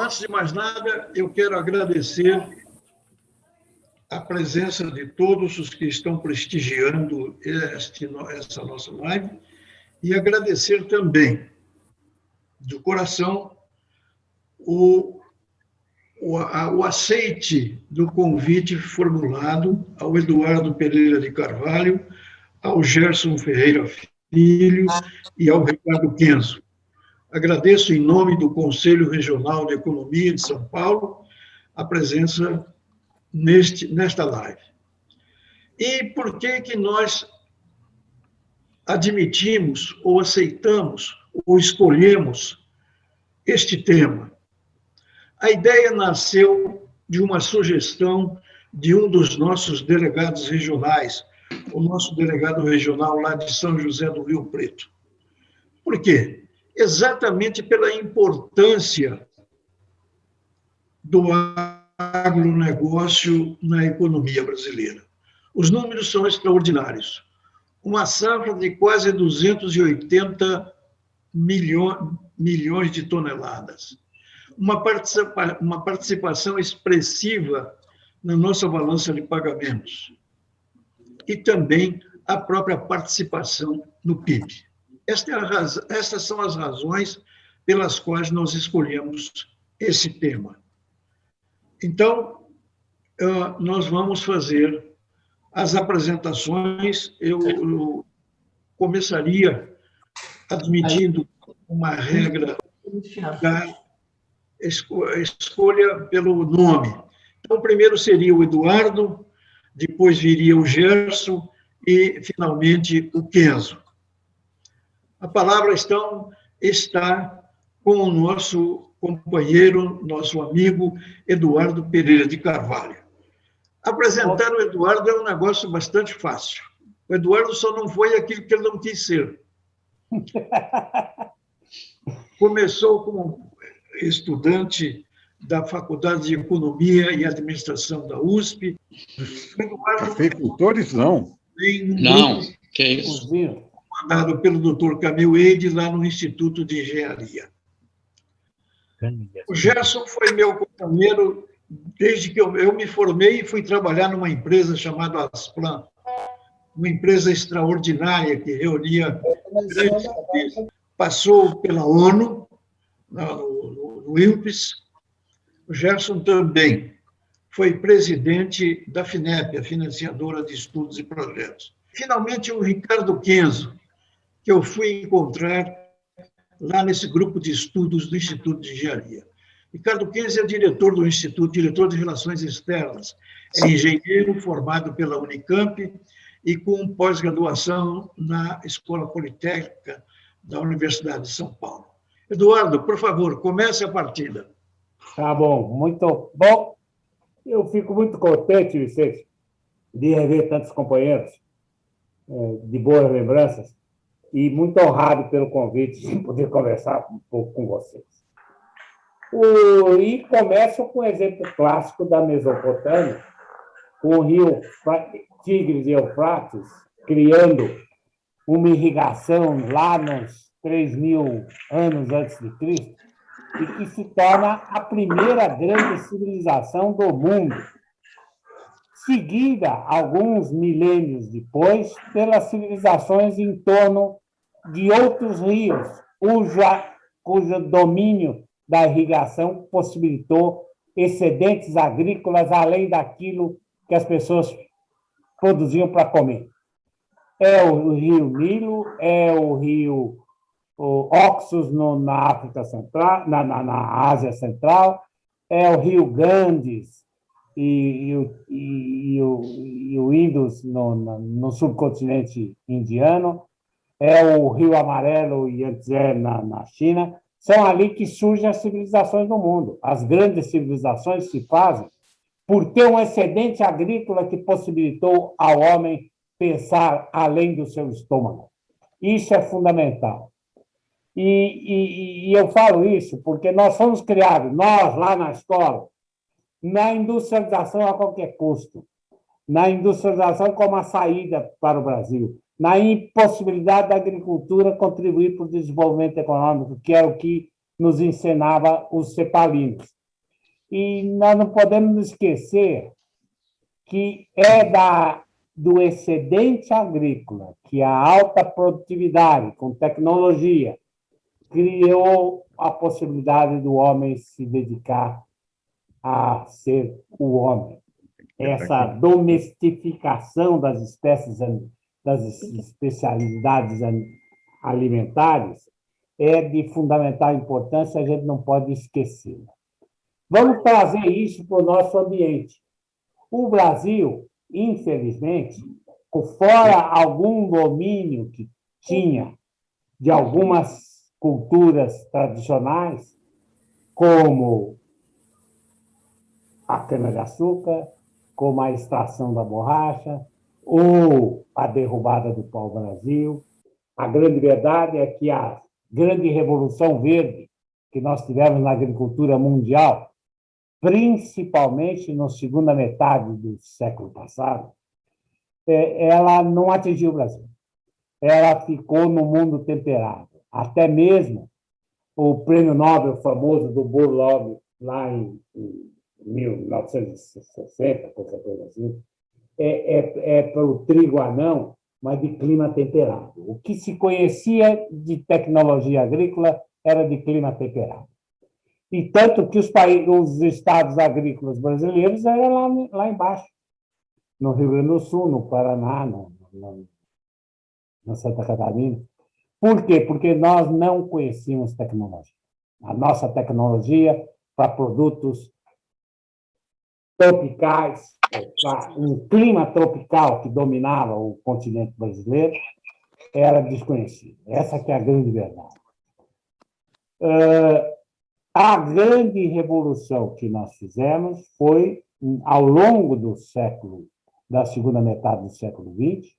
antes de mais nada, eu quero agradecer a presença de todos os que estão prestigiando essa nossa live e agradecer também, do coração, o aceite do convite formulado ao Eduardo Pereira de Carvalho, ao Gerson Ferreira Filho e ao Ricardo Kenzo. Agradeço, em nome do Conselho Regional de Economia de São Paulo, a presença nesta live. E por que nós admitimos, ou aceitamos, ou escolhemos este tema? A ideia nasceu de uma sugestão de um dos nossos delegados regionais, o nosso delegado regional lá de São José do Rio Preto. Por quê? Exatamente pela importância do agronegócio na economia brasileira. Os números são extraordinários. Uma safra de quase 280 milhões de toneladas. Uma participação expressiva na nossa balança de pagamentos. E também a própria participação no PIB. Estas são as razões pelas quais nós escolhemos esse tema. Então, nós vamos fazer as apresentações. Eu começaria admitindo uma regra da escolha pelo nome. Então, primeiro seria o Eduardo, depois viria o Gerson e, finalmente, o Kenzo. A palavra, então, está com o nosso companheiro, nosso amigo Eduardo Pereira de Carvalho. Apresentar o Eduardo é um negócio bastante fácil. O Eduardo só não foi aquilo que ele não quis ser. Começou como estudante da Faculdade de Economia e Administração da USP. Cafeicultores, não. Não, que é isso. Comandado pelo Dr. Camil Eide, lá no Instituto de Engenharia. O Gerson foi meu companheiro desde que eu me formei e fui trabalhar numa empresa chamada Asplan, uma empresa extraordinária que reunia grandes empresas. Passou pela ONU, no INPES. O Gerson também foi presidente da FINEP, a Financiadora de Estudos e Projetos. Finalmente, o Ricardo Kenzo, que eu fui encontrar lá nesse grupo de estudos do Instituto de Engenharia. Ricardo Kenzo é diretor do Instituto, diretor de Relações Externas. É engenheiro formado pela Unicamp e com pós-graduação na Escola Politécnica da Universidade de São Paulo. Eduardo, por favor, comece a partida. Tá bom, muito bom. Eu fico muito contente, Vicente, de rever tantos companheiros, de boas lembranças, e muito honrado pelo convite de poder conversar um pouco com vocês. E começo com um exemplo clássico da Mesopotâmia, com o rio Tigres e Eufrates, criando uma irrigação lá nos 3.000 anos antes de Cristo, e que se torna a primeira grande civilização do mundo, seguida, alguns milênios depois, pelas civilizações em torno de outros rios, cujo domínio da irrigação possibilitou excedentes agrícolas além daquilo que as pessoas produziam para comer. É o rio Nilo, é o rio Oxus na África Central, na Ásia Central, é o rio Ganges e o Indus no subcontinente indiano, é o rio Amarelo e Yangtze na China. São ali que surgem as civilizações do mundo. As grandes civilizações se fazem por ter um excedente agrícola que possibilitou ao homem pensar além do seu estômago. Isso é fundamental. E eu falo isso porque nós fomos criados, nós lá na escola, na industrialização a qualquer custo, na industrialização como a saída para o Brasil, na impossibilidade da agricultura contribuir para o desenvolvimento econômico, que é o que nos ensinava os cepalinos. E nós não podemos esquecer que do excedente agrícola, que a alta produtividade, com tecnologia, criou a possibilidade do homem se dedicar a ser o homem. Essa domesticação das espécies, das especialidades alimentares, é de fundamental importância, a gente não pode esquecer. Vamos trazer isso para o nosso ambiente. O Brasil, infelizmente, fora algum domínio que tinha de algumas culturas tradicionais, como a cana-de-açúcar, como a extração da borracha, ou a derrubada do pau-brasil. A grande verdade é que a grande revolução verde que nós tivemos na agricultura mundial, principalmente na segunda metade do século passado, ela não atingiu o Brasil. Ela ficou no mundo temperado. Até mesmo o prêmio Nobel famoso do Burlov, lá em 1960, qualquer coisa assim, para o trigo anão, mas de clima temperado. O que se conhecia de tecnologia agrícola era de clima temperado. E tanto que os estados agrícolas brasileiros eram lá embaixo, no Rio Grande do Sul, no Paraná, na Santa Catarina. Por quê? Porque nós não conhecíamos tecnologia. A nossa tecnologia para produtos tropicais, um clima tropical que dominava o continente brasileiro, era desconhecido. Essa que é a grande verdade. A grande revolução que nós fizemos foi, ao longo da segunda metade do século XX,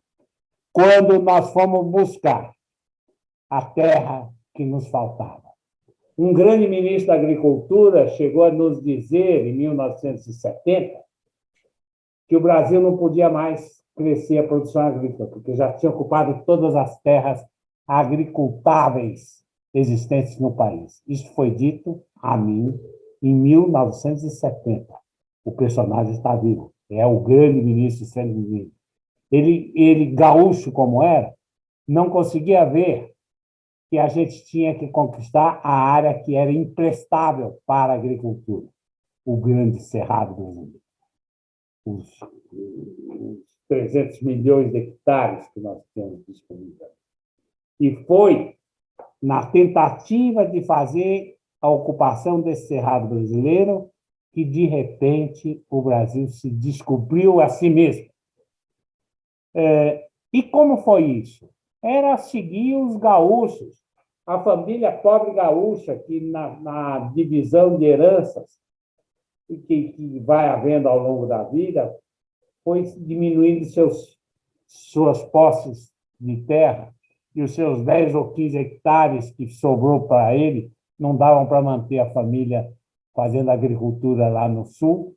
quando nós fomos buscar a terra que nos faltava. Um grande ministro da Agricultura chegou a nos dizer, em 1970, que o Brasil não podia mais crescer a produção agrícola, porque já tinha ocupado todas as terras agricultáveis existentes no país. Isso foi dito a mim em 1970. O personagem está vivo. É o grande ministro Sérgio Vieira. Ele, gaúcho como era, não conseguia ver que a gente tinha que conquistar a área que era imprestável para a agricultura, o grande cerrado brasileiro. Os 300 milhões de hectares que nós temos disponíveis. E foi na tentativa de fazer a ocupação desse cerrado brasileiro que, de repente, o Brasil se descobriu a si mesmo. E como foi isso? Era seguir os gaúchos, a família pobre gaúcha, que na divisão de heranças que vai havendo ao longo da vida, foi diminuindo suas posses de terra, e os seus 10 ou 15 hectares que sobrou para ele não davam para manter a família fazendo agricultura lá no sul,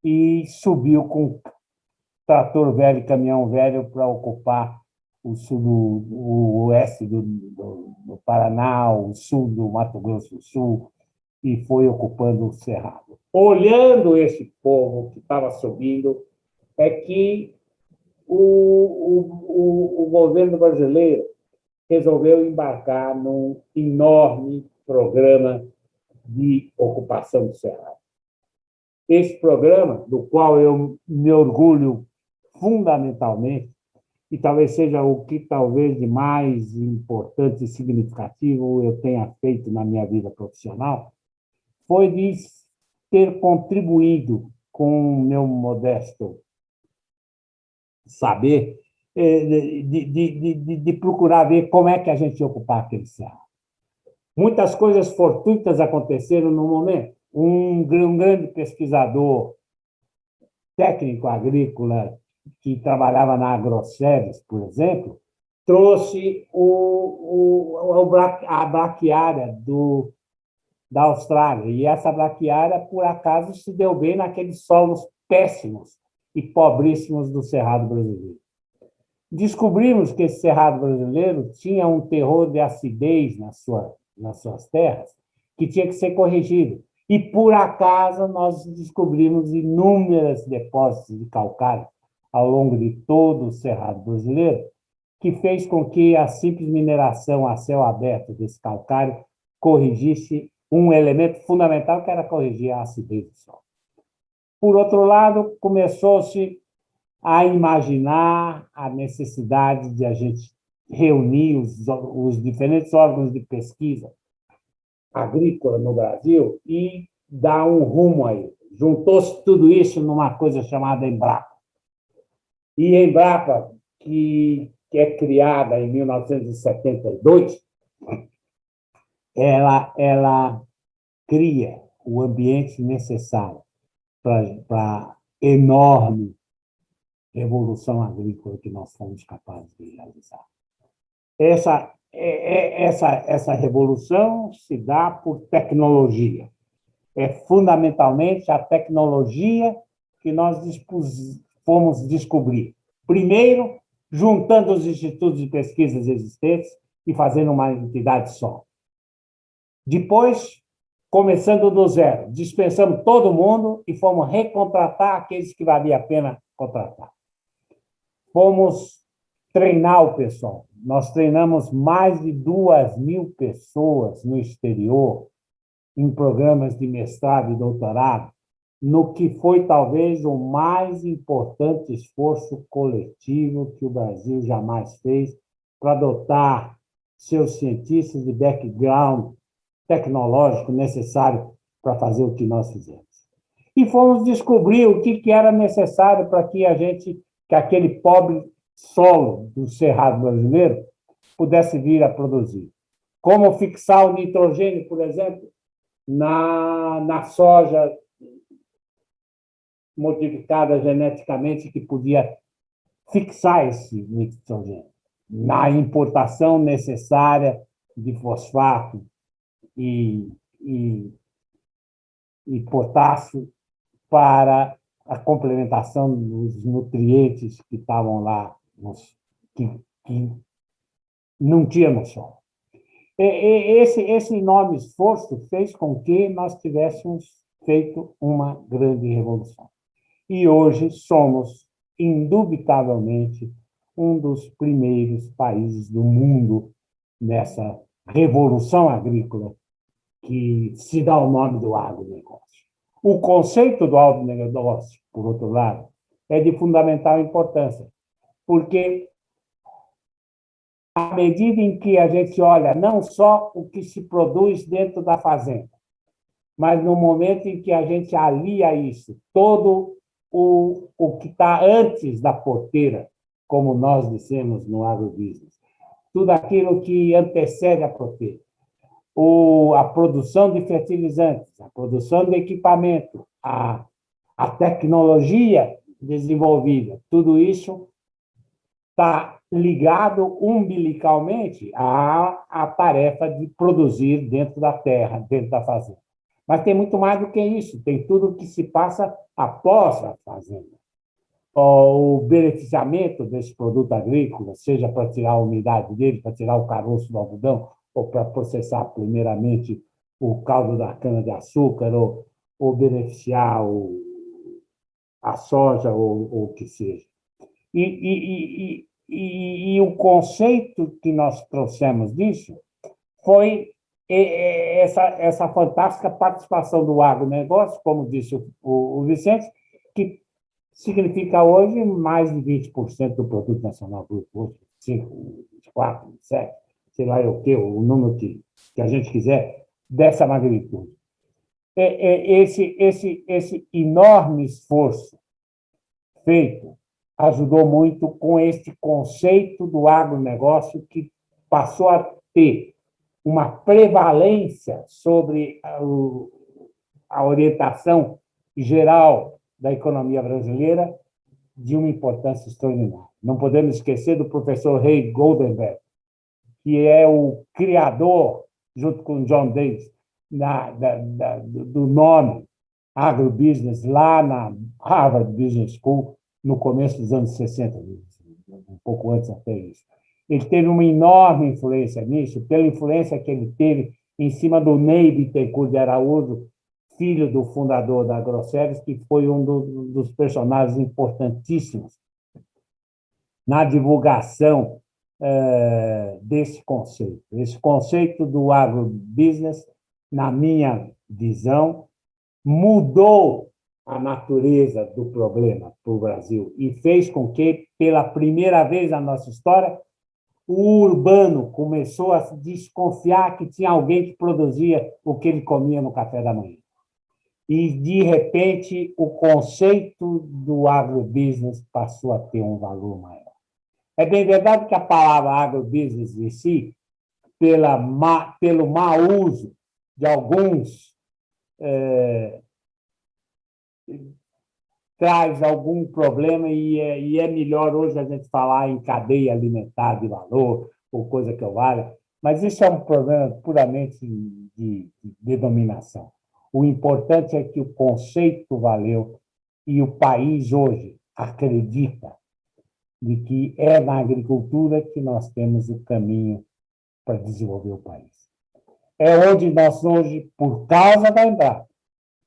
e subiu com trator velho e caminhão velho para ocupar o sul o oeste do Paraná, o sul do Mato Grosso do Sul, e foi ocupando o Cerrado. Olhando esse povo que estava subindo, é que o governo brasileiro resolveu embarcar num enorme programa de ocupação do Cerrado. Esse programa, do qual eu me orgulho fundamentalmente, e talvez seja o que talvez de mais importante e significativo eu tenha feito na minha vida profissional, foi de ter contribuído com o meu modesto saber, de procurar ver como é que a gente ia ocupar aquele cerrado. Muitas coisas fortuitas aconteceram no momento. Um grande pesquisador técnico agrícola que trabalhava na Agroceres, por exemplo, trouxe a braquiária da Austrália. E essa braquiária, por acaso, se deu bem naqueles solos péssimos e pobríssimos do Cerrado brasileiro. Descobrimos que esse Cerrado brasileiro tinha um terror de acidez nas suas terras, que tinha que ser corrigido. E, por acaso, nós descobrimos inúmeros depósitos de calcário ao longo de todo o Cerrado brasileiro, que fez com que a simples mineração a céu aberto desse calcário corrigisse um elemento fundamental, que era corrigir a acidez do solo. Por outro lado, começou-se a imaginar a necessidade de a gente reunir os diferentes órgãos de pesquisa agrícola no Brasil e dar um rumo a ele. Juntou-se tudo isso numa coisa chamada Embrapa. E a Embrapa, que é criada em 1972, ela cria o ambiente necessário para a enorme revolução agrícola que nós fomos capazes de realizar. Essa revolução se dá por tecnologia. É fundamentalmente a tecnologia que nós fomos descobrir. Primeiro, juntando os institutos de pesquisas existentes e fazendo uma entidade só. Depois, começando do zero, dispensamos todo mundo e fomos recontratar aqueles que valia a pena contratar. Fomos treinar o pessoal. Nós treinamos mais de 2.000 pessoas no exterior, em programas de mestrado e doutorado, no que foi talvez o mais importante esforço coletivo que o Brasil jamais fez para dotar seus cientistas de background tecnológico necessário para fazer o que nós fizemos. E fomos descobrir o que era necessário para que que aquele pobre solo do Cerrado brasileiro pudesse vir a produzir. Como fixar o nitrogênio, por exemplo, na soja modificada geneticamente, que podia fixar esse nitrogênio. Na importação necessária de fosfato e potássio para a complementação dos nutrientes que estavam lá, que não tinha no solo. Esse enorme esforço fez com que nós tivéssemos feito uma grande revolução. E hoje somos, indubitavelmente, um dos primeiros países do mundo nessa revolução agrícola que se dá o nome do agronegócio. O conceito do agronegócio, por outro lado, é de fundamental importância, porque à medida em que a gente olha não só o que se produz dentro da fazenda, mas no momento em que a gente alia isso, todo o que está antes da porteira, como nós dissemos no agrobusiness, tudo aquilo que antecede a porteira, a produção de fertilizantes, a produção de equipamento, a tecnologia desenvolvida, tudo isso está ligado umbilicalmente à tarefa de produzir dentro da terra, dentro da fazenda. Mas tem muito mais do que isso, tem tudo o que se passa após a fazenda. O beneficiamento desse produto agrícola, seja para tirar a umidade dele, para tirar o caroço do algodão, ou para processar primeiramente o caldo da cana-de-açúcar, ou beneficiar a soja, ou o que seja. E o conceito que nós trouxemos disso foi essa fantástica participação do agronegócio, como disse o Vicente, que significa hoje mais de 20% do produto nacional bruto, 5, 24, 27, sei lá o que, o número que a gente quiser, dessa magnitude. Esse enorme esforço feito ajudou muito com este conceito do agronegócio, que passou a ter uma prevalência sobre a orientação geral da economia brasileira, de uma importância extraordinária. Não podemos esquecer do professor Ray Goldenberg, que é o criador, junto com John Davis, do nome agrobusiness, lá na Harvard Business School, no começo dos anos 60, um pouco antes até isso. Ele teve uma enorme influência nisso, pela influência que ele teve em cima do Ney Bittencourt de Araújo, filho do fundador da Grosseries, que foi um dos personagens importantíssimos na divulgação desse conceito. Esse conceito do agrobusiness, na minha visão, mudou a natureza do problema para o Brasil e fez com que, pela primeira vez na nossa história, o urbano começou a desconfiar que tinha alguém que produzia o que ele comia no café da manhã. E, de repente, o conceito do agrobusiness passou a ter um valor maior. É bem verdade que a palavra agrobusiness em si, pelo mau uso de alguns, traz algum problema e é melhor hoje a gente falar em cadeia alimentar de valor ou coisa que eu valha, mas isso é um problema puramente de denominação. O importante é que o conceito valeu e o país hoje acredita de que é na agricultura que nós temos o caminho para desenvolver o país. É onde nós hoje, por causa da Embrapa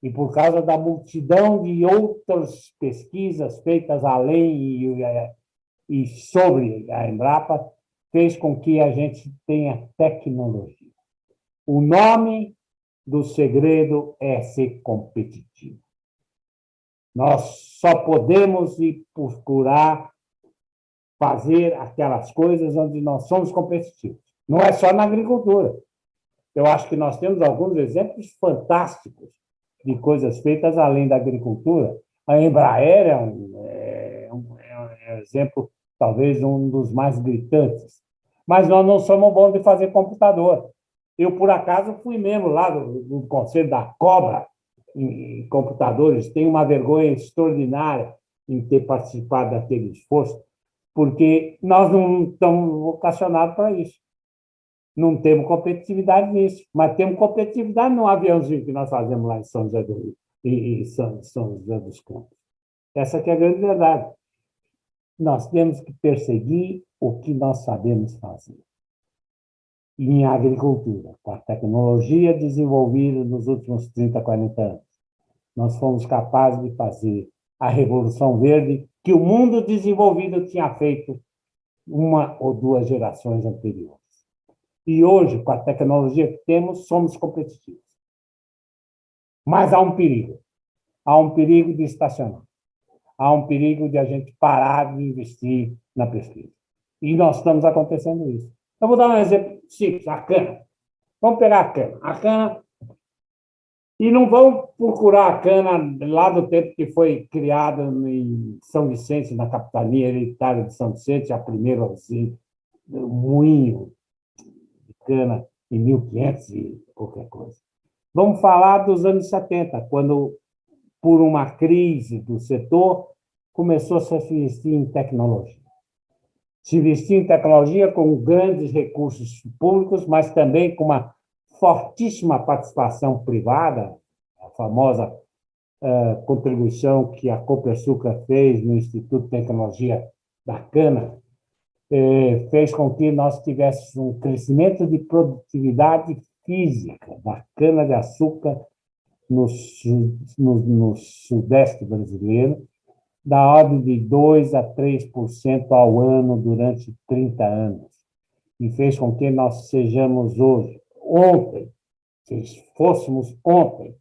e por causa da multidão de outras pesquisas feitas além e sobre a Embrapa, fez com que a gente tenha tecnologia. O nome do segredo é ser competitivo. Nós só podemos ir procurar fazer aquelas coisas onde nós somos competitivos. Não é só na agricultura. Eu acho que nós temos alguns exemplos fantásticos de coisas feitas além da agricultura. A Embraer é um exemplo, talvez, um dos mais gritantes. Mas nós não somos bons de fazer computador. Eu, por acaso, fui membro lá do Conselho da Cobra em computadores. Tenho uma vergonha extraordinária em ter participado daquele esforço, porque nós não estamos vocacionados para isso. Não temos competitividade nisso, mas temos competitividade no aviãozinho que nós fazemos lá em São José do Rio e São José dos Campos. Essa que é a grande verdade. Nós temos que perseguir o que nós sabemos fazer. E em agricultura, com a tecnologia desenvolvida nos últimos 30, 40 anos, nós fomos capazes de fazer a Revolução Verde que o mundo desenvolvido tinha feito uma ou duas gerações anteriores. E hoje, com a tecnologia que temos, somos competitivos. Mas há um perigo. Há um perigo de estacionar. Há um perigo de a gente parar de investir na pesquisa. E nós estamos acontecendo isso. Eu vou dar um exemplo simples, a cana. Vamos pegar a cana. A cana... E não vão procurar a cana lá do tempo que foi criada em São Vicente, na capitania hereditária de São Vicente, a primeira assim, moinho de cana em 1500 e qualquer coisa. Vamos falar dos anos 70, quando, por uma crise do setor, começou a se investir em tecnologia. Se investir em tecnologia com grandes recursos públicos, mas também com uma fortíssima participação privada, a famosa contribuição que a Copersucar fez no Instituto de Tecnologia da Cana, fez com que nós tivéssemos um crescimento de produtividade física da cana-de-açúcar no sudeste brasileiro, da ordem de 2% a 3% ao ano durante 30 anos. E fez com que nós sejamos hoje, ontem, se fôssemos ontem,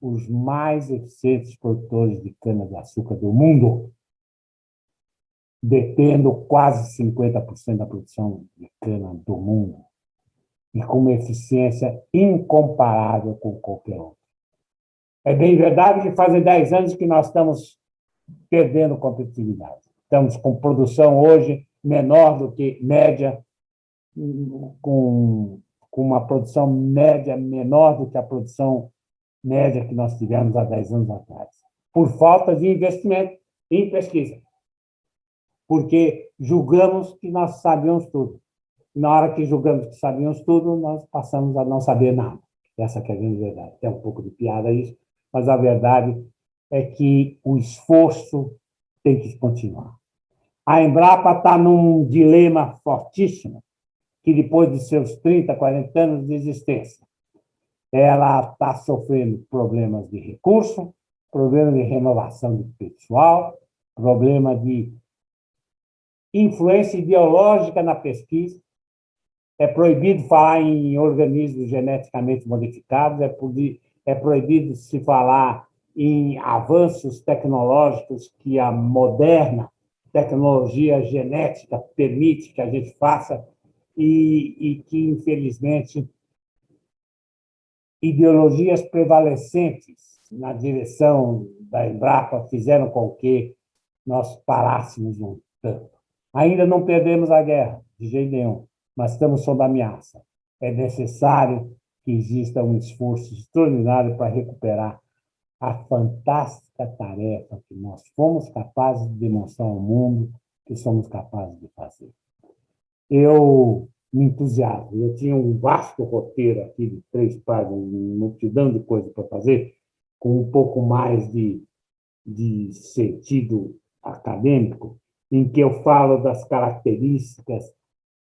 os mais eficientes produtores de cana-de-açúcar do mundo, detendo quase 50% da produção de cana do mundo, e com uma eficiência incomparável com qualquer outra. É bem verdade que fazem 10 anos que nós estamos perdendo competitividade. Estamos com produção hoje menor do que média, com uma produção média menor do que a produção média que nós tivemos há 10 anos atrás, por falta de investimento em pesquisa, porque julgamos que nós sabíamos tudo. Na hora que julgamos que sabíamos tudo, nós passamos a não saber nada. Essa que é a grande verdade. Tem um pouco de piada isso, mas a verdade é que o esforço tem que continuar. A Embrapa está num dilema fortíssimo, que depois de seus 30, 40 anos de existência, ela está sofrendo problemas de recurso, problema de renovação de pessoal, problema de influência ideológica na pesquisa. É proibido falar em organismos geneticamente modificados, é proibido se falar em avanços tecnológicos que a moderna tecnologia genética permite que a gente faça e que, infelizmente, ideologias prevalecentes na direção da Embrapa fizeram com que nós parássemos um tanto. Ainda não perdemos a guerra, de jeito nenhum, mas estamos sob ameaça. É necessário que exista um esforço extraordinário para recuperar a fantástica tarefa que nós fomos capazes de demonstrar ao mundo que somos capazes de fazer. Eu me entusiasmo. Eu tinha um vasto roteiro aqui de 3 páginas, uma multidão de coisas para fazer, com um pouco mais de sentido acadêmico, em que eu falo das características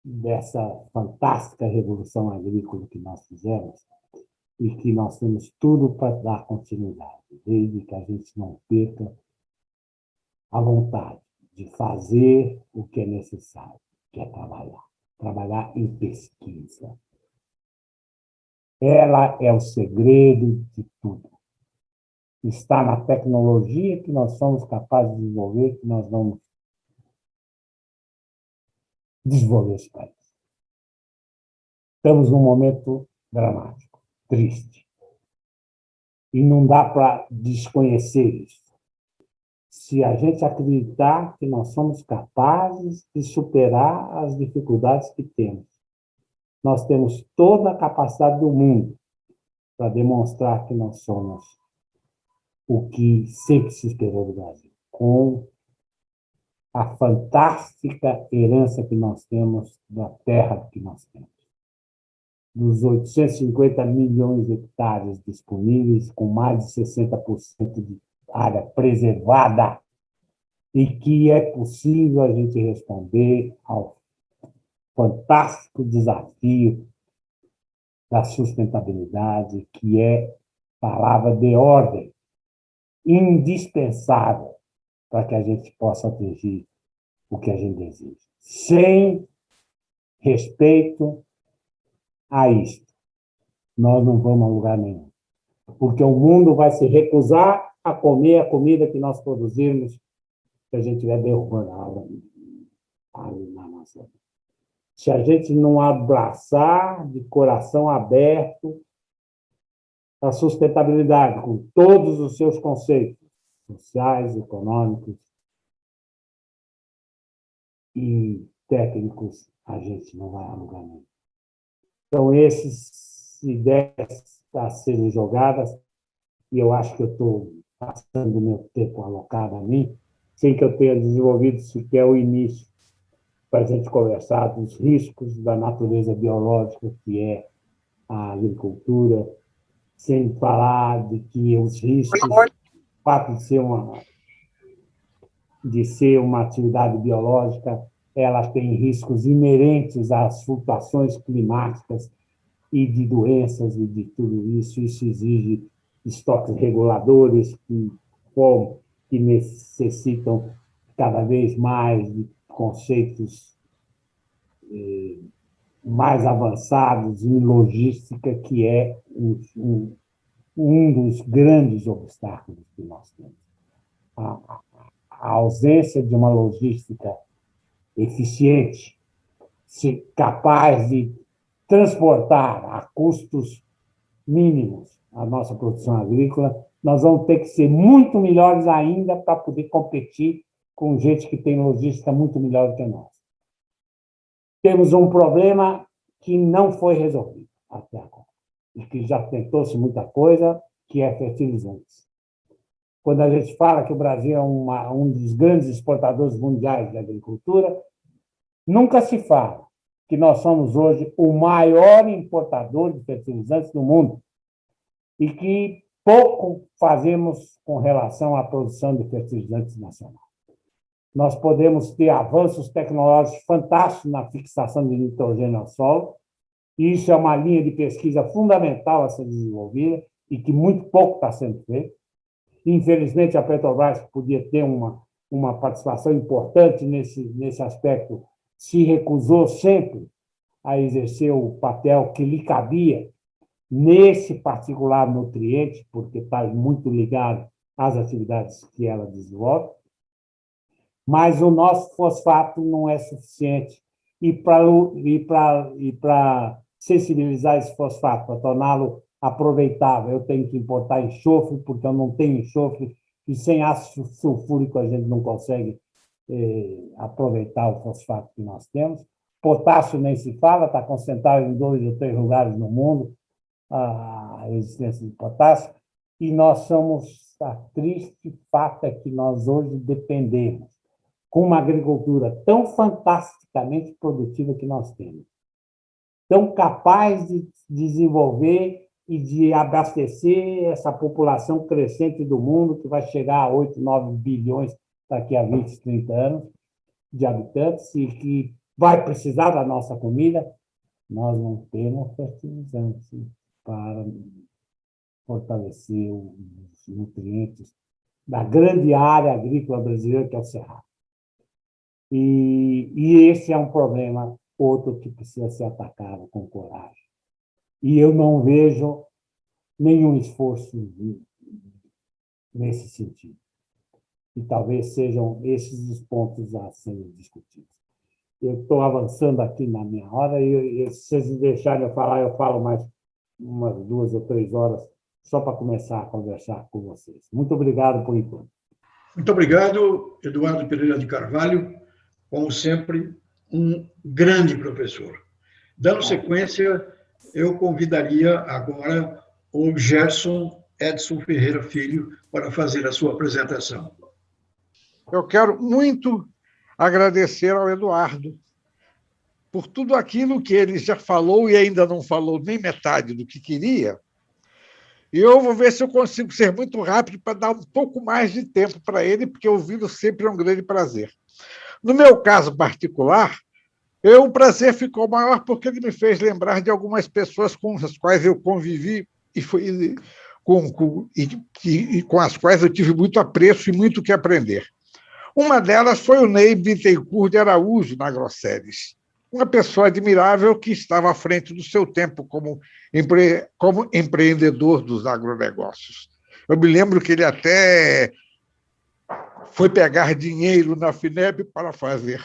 dessa fantástica revolução agrícola que nós fizemos e que nós temos tudo para dar continuidade, desde que a gente não perca a vontade de fazer o que é necessário, que é trabalhar em pesquisa. Ela é o segredo de tudo. Está na tecnologia que nós somos capazes de desenvolver, que nós vamos desenvolver esse país. Estamos num momento dramático, triste. E não dá para desconhecer isso. Se a gente acreditar que nós somos capazes de superar as dificuldades que temos, nós temos toda a capacidade do mundo para demonstrar que nós somos o que sempre se esperou do Brasil, com a fantástica herança que nós temos da terra que nós temos. Dos 850 milhões de hectares disponíveis, com mais de 60% de área preservada, e que é possível a gente responder ao fantástico desafio da sustentabilidade, que é palavra de ordem, indispensável para que a gente possa atingir o que a gente deseja. Sem respeito a isto, nós não vamos a lugar nenhum. Porque o mundo vai se recusar a comer a comida que nós produzimos se a gente estiver derrubando a água na nossa vida. Se a gente não abraçar de coração aberto a sustentabilidade, com todos os seus conceitos sociais, econômicos e técnicos, a gente não vai a lugar nenhum. Então, essas ideias a serem jogadas, e eu acho que eu estou passando o meu tempo alocado a mim, sem que eu tenha desenvolvido sequer o início, para a gente conversar dos riscos da natureza biológica, que é a agricultura, sem falar de que os riscos, o fato de ser uma atividade biológica, ela tem riscos inerentes às flutuações climáticas e de doenças e de tudo isso. Isso exige estoques reguladores que necessitam cada vez mais de conceitos mais avançados em logística, que é um dos grandes obstáculos que nós temos. A ausência de uma logística eficiente, capaz de transportar a custos mínimos a nossa produção agrícola, nós vamos ter que ser muito melhores ainda para poder competir com gente que tem logística muito melhor do que nós. Temos um problema que não foi resolvido até agora, e que já tentou-se muita coisa, que é fertilizantes. Quando a gente fala que o Brasil é um dos grandes exportadores mundiais de agricultura, nunca se fala que nós somos hoje o maior importador de fertilizantes do mundo e que pouco fazemos com relação à produção de fertilizantes nacional. Nós podemos ter avanços tecnológicos fantásticos na fixação de nitrogênio ao solo, E isso é uma linha de pesquisa fundamental a ser desenvolvida e que muito pouco está sendo feito. Infelizmente, a Petrobras, que podia ter uma participação importante nesse aspecto, se recusou sempre a exercer o papel que lhe cabia nesse particular nutriente, porque está muito ligado às atividades que ela desenvolve. Mas o nosso fosfato não é suficiente. E para sensibilizar esse fosfato, para torná-lo aproveitável, eu tenho que importar enxofre, porque eu não tenho enxofre, e sem ácido sulfúrico a gente não consegue aproveitar o fosfato que nós temos. Potássio nem se fala, está concentrado em 2 ou 3 lugares no mundo, a existência de potássio, e nós somos, a triste fato é que nós hoje dependemos, com uma agricultura tão fantasticamente produtiva que nós temos, tão capaz de desenvolver e de abastecer essa população crescente do mundo, que vai chegar a 8, 9 bilhões daqui a 20, 30 anos de habitantes, e que vai precisar da nossa comida, nós não temos fertilizantes para fortalecer os nutrientes da grande área agrícola brasileira, que é o Cerrado. E esse é um problema outro que precisa ser atacado com coragem. E eu não vejo nenhum esforço nesse sentido. E talvez sejam esses os pontos a serem discutidos. Eu estou avançando aqui na minha hora, e se vocês me deixarem eu falar, eu falo mais umas 2 ou 3 horas, só para começar a conversar com vocês. Muito obrigado por enquanto. Muito obrigado, Eduardo Pereira de Carvalho, como sempre, um grande professor. Dando sequência, eu convidaria agora o Gerson Edson Ferreira Filho para fazer a sua apresentação. Eu quero muito agradecer ao Eduardo por tudo aquilo que ele já falou e ainda não falou nem metade do que queria. E eu vou ver se eu consigo ser muito rápido para dar um pouco mais de tempo para ele, porque ouvi-lo sempre é um grande prazer. No meu caso particular, o prazer ficou maior porque ele me fez lembrar de algumas pessoas com as quais eu convivi e com as quais eu tive muito apreço e muito o que aprender. Uma delas foi o Ney Bittencourt de Araújo, na Grosseres. Uma pessoa admirável que estava à frente do seu tempo como empreendedor dos agronegócios. Eu me lembro que ele até foi pegar dinheiro na FINEP para fazer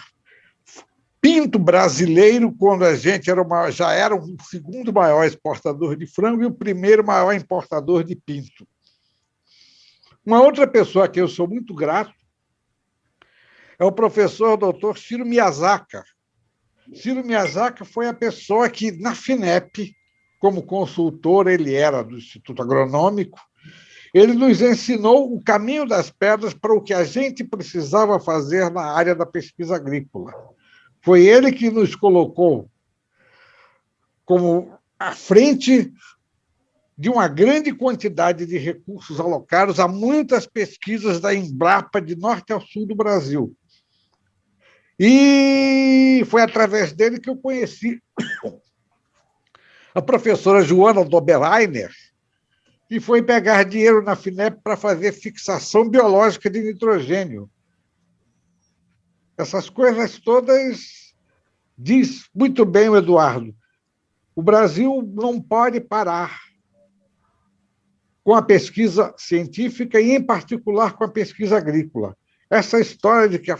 pinto brasileiro, quando a gente já era o segundo maior exportador de frango e o primeiro maior importador de pinto. Uma outra pessoa a quem eu sou muito grato é o professor Dr. Ciro Miyazaki. Ciro Miyazaki foi a pessoa que, na FINEP, como consultor, ele era do Instituto Agronômico, ele nos ensinou o caminho das pedras para o que a gente precisava fazer na área da pesquisa agrícola. Foi ele que nos colocou como à frente de uma grande quantidade de recursos alocados a muitas pesquisas da Embrapa de norte ao sul do Brasil. E foi através dele que eu conheci a professora Joana Doberleiner, que foi pegar dinheiro na FINEP para fazer fixação biológica de nitrogênio. Essas coisas todas diz muito bem o Eduardo. O Brasil não pode parar com a pesquisa científica e, em particular, com a pesquisa agrícola. Essa história de que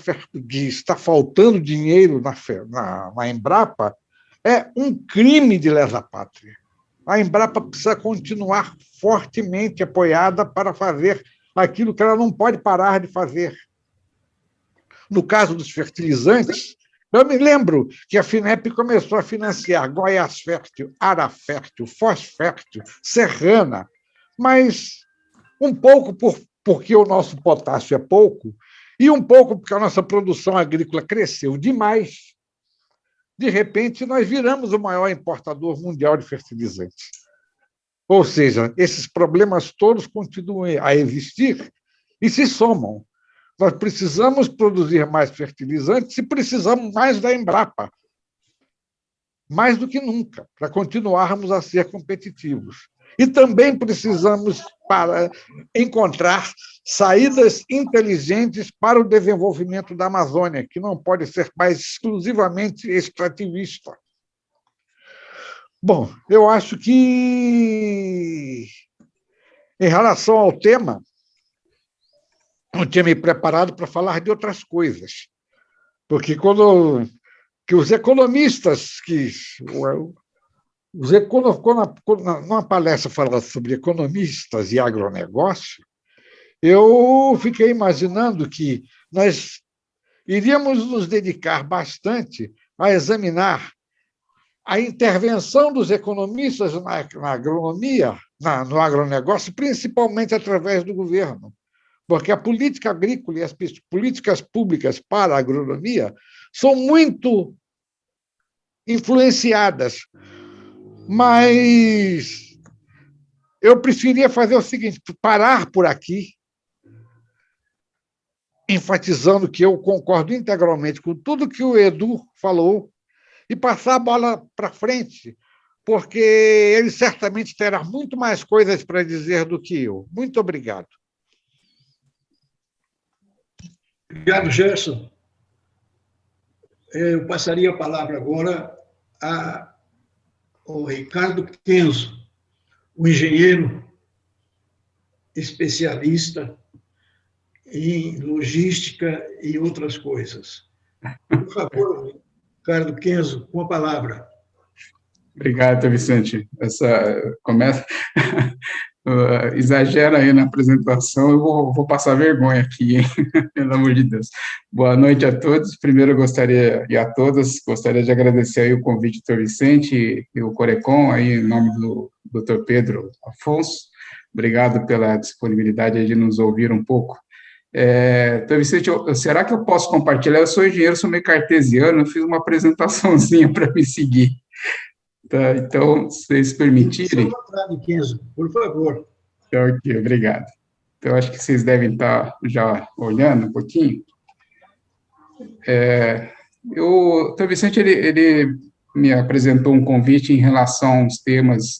está faltando dinheiro na Embrapa é um crime de lesa pátria. A Embrapa precisa continuar fortemente apoiada para fazer aquilo que ela não pode parar de fazer. No caso dos fertilizantes, eu me lembro que a FINEP começou a financiar Goiás Fértil, Ara Fértil, Fosfértil, Serrana, mas um pouco porque o nosso potássio é pouco e um pouco porque a nossa produção agrícola cresceu demais. De repente, nós viramos o maior importador mundial de fertilizantes. Ou seja, esses problemas todos continuam a existir e se somam. Nós precisamos produzir mais fertilizantes e precisamos mais da Embrapa. mais do que nunca, para continuarmos a ser competitivos. E também precisamos para encontrar saídas inteligentes para o desenvolvimento da Amazônia, que não pode ser mais exclusivamente extrativista. Bom, eu acho que, em relação ao tema, eu tinha me preparado para falar de outras coisas, porque quando os economistas numa palestra falando sobre economistas e agronegócio, eu fiquei imaginando que nós iríamos nos dedicar bastante a examinar a intervenção dos economistas na agronomia, no agronegócio, principalmente através do governo, porque a política agrícola e as políticas públicas para a agronomia são muito influenciadas. Mas eu preferia fazer o seguinte, parar por aqui, enfatizando que eu concordo integralmente com tudo que o Edu falou e passar a bola para frente, porque ele certamente terá muito mais coisas para dizer do que eu. Muito obrigado. Obrigado, Gerson. Eu passaria a palavra agora ao Ricardo Kenzo, um engenheiro especialista em logística e outras coisas. Por favor, Ricardo Kenzo, com a palavra. Obrigado, Vicente. Começa... exagera aí na apresentação, eu vou passar vergonha aqui, hein? Pelo amor de Deus. Boa noite a todos. Primeiro, eu gostaria de agradecer aí o convite do Dr. Vicente e o Corecon, aí, em nome do Dr. Pedro Afonso. Obrigado pela disponibilidade aí de nos ouvir um pouco. Dr. Vicente, será que eu posso compartilhar? Eu sou engenheiro, sou meio cartesiano, eu fiz uma apresentaçãozinha para me seguir. Tá, então, se vocês permitirem... Por favor. Ok, obrigado. Então, acho que vocês devem estar já olhando um pouquinho. O Dr. Vicente, ele me apresentou um convite em relação a uns temas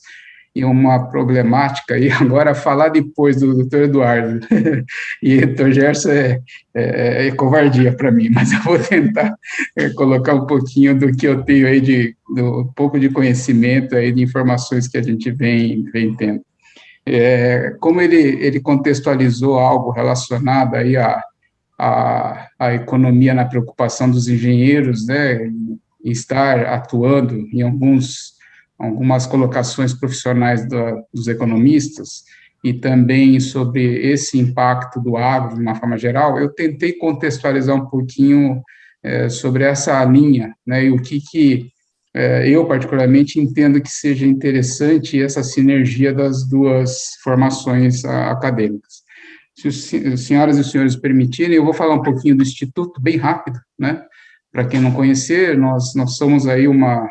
e uma problemática, e agora falar depois do Dr. Eduardo e o Dr. Gerson é covardia para mim, mas eu vou tentar colocar um pouquinho do que eu tenho aí, um pouco de conhecimento aí, de informações que a gente vem tendo. Como ele contextualizou algo relacionado aí à economia na preocupação dos engenheiros, né, em estar atuando em algumas colocações profissionais dos economistas, e também sobre esse impacto do agro, de uma forma geral, eu tentei contextualizar um pouquinho sobre essa linha, né, e o que eu, particularmente, entendo que seja interessante essa sinergia das duas formações acadêmicas. Se as senhoras e os senhores permitirem, eu vou falar um pouquinho do Instituto, bem rápido, né, para quem não conhecer, nós somos aí uma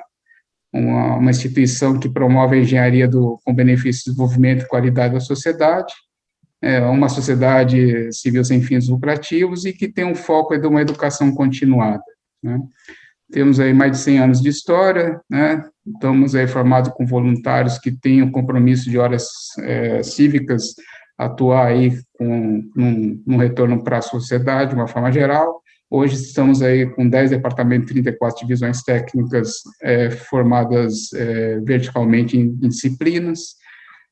instituição que promove a engenharia com benefício de desenvolvimento e qualidade da sociedade, uma sociedade civil sem fins lucrativos e que tem um foco de uma educação continuada, né. Temos aí mais de 100 anos de história, né, estamos aí formados com voluntários que têm o compromisso de horas cívicas, atuar aí num retorno para a sociedade, de uma forma geral. Hoje estamos aí com 10 departamentos, 34 divisões técnicas formadas verticalmente em disciplinas.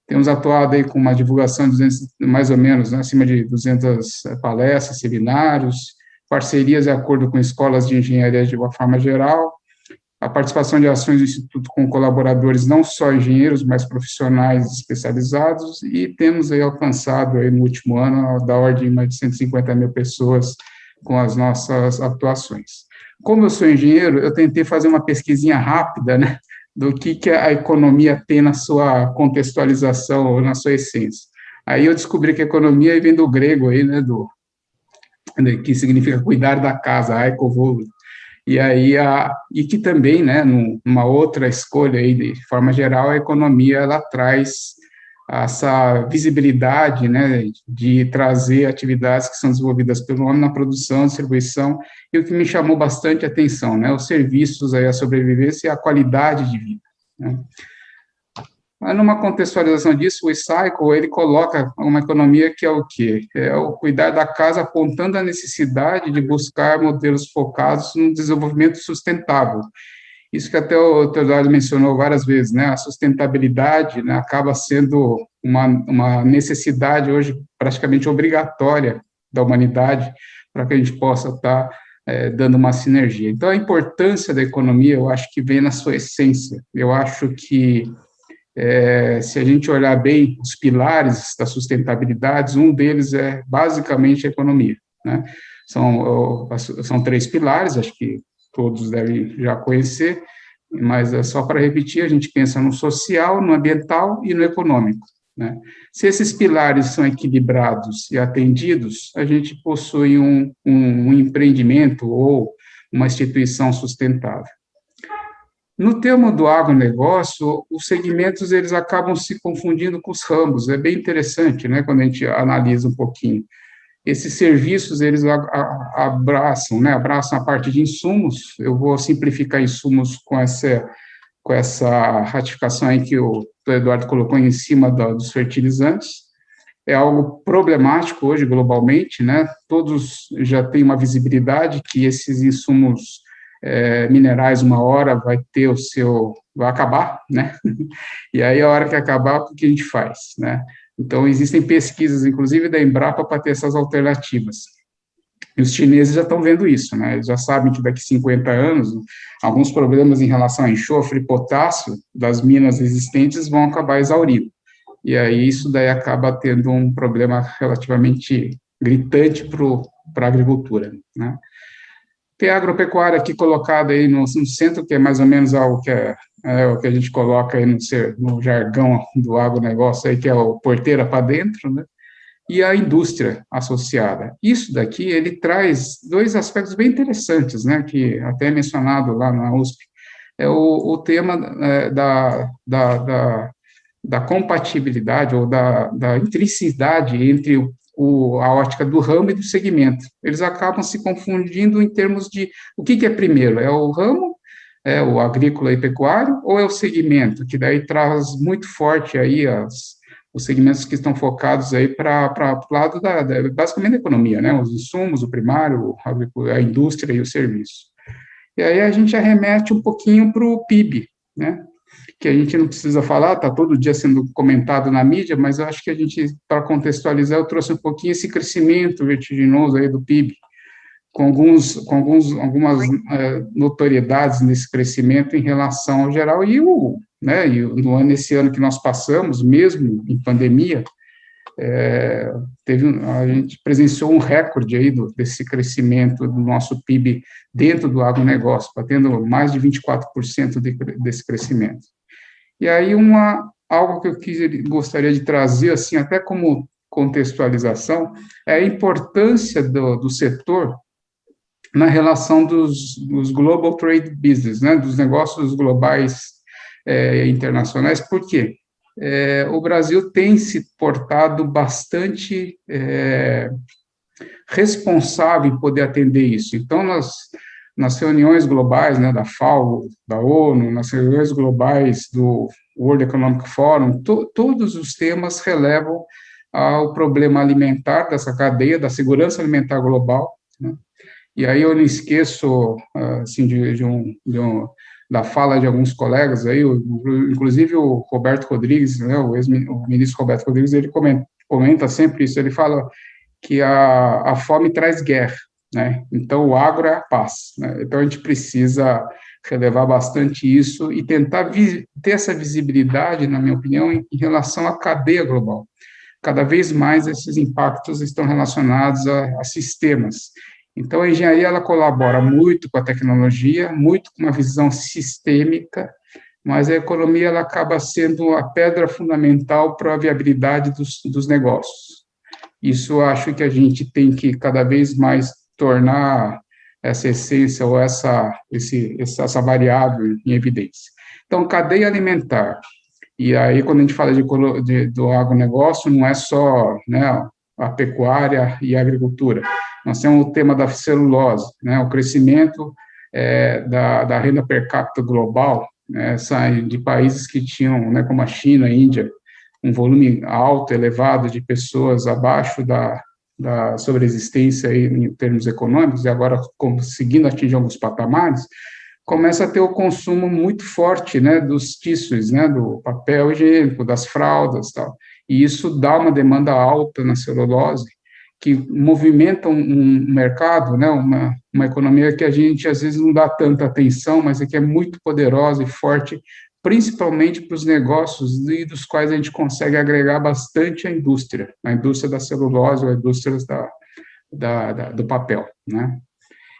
Temos atuado aí com uma divulgação de mais ou menos, né, acima de 200 palestras, seminários, parcerias de acordo com escolas de engenharia de uma forma geral, a participação de ações do Instituto com colaboradores, não só engenheiros, mas profissionais especializados, e temos aí alcançado aí no último ano da ordem de mais de 150 mil pessoas com as nossas atuações. Como eu sou engenheiro, eu tentei fazer uma pesquisinha rápida, né, do que a economia tem na sua contextualização ou na sua essência. Aí eu descobri que a economia vem do grego aí, né, que significa cuidar da casa, aikouvolos. E aí e que também, né, numa outra escolha aí, de forma geral, a economia ela traz essa visibilidade, né, de trazer atividades que são desenvolvidas pelo homem na produção, distribuição, e o que me chamou bastante atenção, né, os serviços aí, a sobrevivência e a qualidade de vida, né. Mas numa contextualização disso, o E-Cycle, ele coloca uma economia que é o quê? É o cuidar da casa apontando a necessidade de buscar modelos focados no desenvolvimento sustentável. Isso que até o Teodoro mencionou várias vezes, né? A sustentabilidade, né, acaba sendo uma necessidade hoje praticamente obrigatória da humanidade para que a gente possa estar dando uma sinergia. Então, a importância da economia, eu acho que vem na sua essência. Eu acho que, se a gente olhar bem os pilares da sustentabilidade, um deles é basicamente a economia, né? São 3 pilares, acho que todos devem já conhecer, mas é só para repetir, a gente pensa no social, no ambiental e no econômico, né? Se esses pilares são equilibrados e atendidos, a gente possui um empreendimento ou uma instituição sustentável. No termo do agronegócio, os segmentos eles acabam se confundindo com os ramos, é bem interessante, né, quando a gente analisa um pouquinho. Esses serviços, eles abraçam a parte de insumos, eu vou simplificar insumos com essa ratificação aí que o Eduardo colocou em cima dos fertilizantes, é algo problemático hoje globalmente, né, todos já têm uma visibilidade que esses insumos minerais, uma hora vai acabar, né, e aí a hora que acabar, o que a gente faz, né? Então, existem pesquisas, inclusive da Embrapa, para ter essas alternativas. E os chineses já estão vendo isso, né? Eles já sabem que daqui a 50 anos, alguns problemas em relação a enxofre e potássio das minas existentes vão acabar exaurindo. E aí, isso daí acaba tendo um problema relativamente gritante para a agricultura, né? Tem a agropecuária aqui colocada aí no centro, que é mais ou menos algo que o que a gente coloca aí no jargão do agronegócio, aí, que é o porteira para dentro, né? E a indústria associada. Isso daqui, ele traz 2 aspectos bem interessantes, né, que até é mencionado lá na USP, é o tema da compatibilidade ou da intricidade entre a ótica do ramo e do segmento. Eles acabam se confundindo em termos de o que é primeiro, é o ramo, é o agrícola e pecuário, ou é o segmento, que daí traz muito forte aí os segmentos que estão focados aí para o lado basicamente da economia, né, os insumos, o primário, a indústria e o serviço. E aí a gente arremete um pouquinho para o PIB, né, que a gente não precisa falar, está todo dia sendo comentado na mídia, mas eu acho que a gente, para contextualizar, eu trouxe um pouquinho esse crescimento vertiginoso aí do PIB, com algumas notoriedades nesse crescimento em relação ao geral, nesse ano que nós passamos, mesmo em pandemia, a gente presenciou um recorde aí desse crescimento do nosso PIB dentro do agronegócio, batendo mais de 24% desse crescimento. E aí, algo que eu gostaria de trazer, assim, até como contextualização, é a importância do setor na relação dos global trade business, né, dos negócios globais internacionais. Por quê? O Brasil tem se portado bastante responsável em poder atender isso. Então, nas reuniões globais, né, da FAO, da ONU, nas reuniões globais do World Economic Forum, todos os temas relevam ao problema alimentar dessa cadeia, da segurança alimentar global, né? E aí eu não esqueço, assim, da fala de alguns colegas aí, inclusive o Roberto Rodrigues, né, o ministro Roberto Rodrigues, ele comenta sempre isso, ele fala que a fome traz guerra, né? Então o agro é a paz, né? Então a gente precisa relevar bastante isso e tentar ter essa visibilidade, na minha opinião, em relação à cadeia global. Cada vez mais esses impactos estão relacionados a sistemas. Então, a engenharia, ela colabora muito com a tecnologia, muito com uma visão sistêmica, mas a economia, ela acaba sendo a pedra fundamental para a viabilidade dos negócios. Isso eu acho que a gente tem que cada vez mais tornar essa essência ou essa variável em evidência. Então, cadeia alimentar E aí, quando a gente fala do agronegócio, não é só, né, a pecuária e a agricultura. Nós temos o tema da celulose, né, o crescimento da renda per capita global, né, de países que tinham, né, como a China, a Índia, um volume alto, elevado de pessoas abaixo da sobreexistência aí, em termos econômicos, e agora conseguindo atingir alguns patamares, começa a ter o consumo muito forte, né, dos tissues, né, do papel higiênico, das fraldas, tal. E isso dá uma demanda alta na celulose, que movimenta um mercado, né, uma economia que a gente, às vezes, não dá tanta atenção, mas é que é muito poderosa e forte, principalmente para os negócios dos quais a gente consegue agregar bastante a indústria da celulose ou a indústria do papel, né.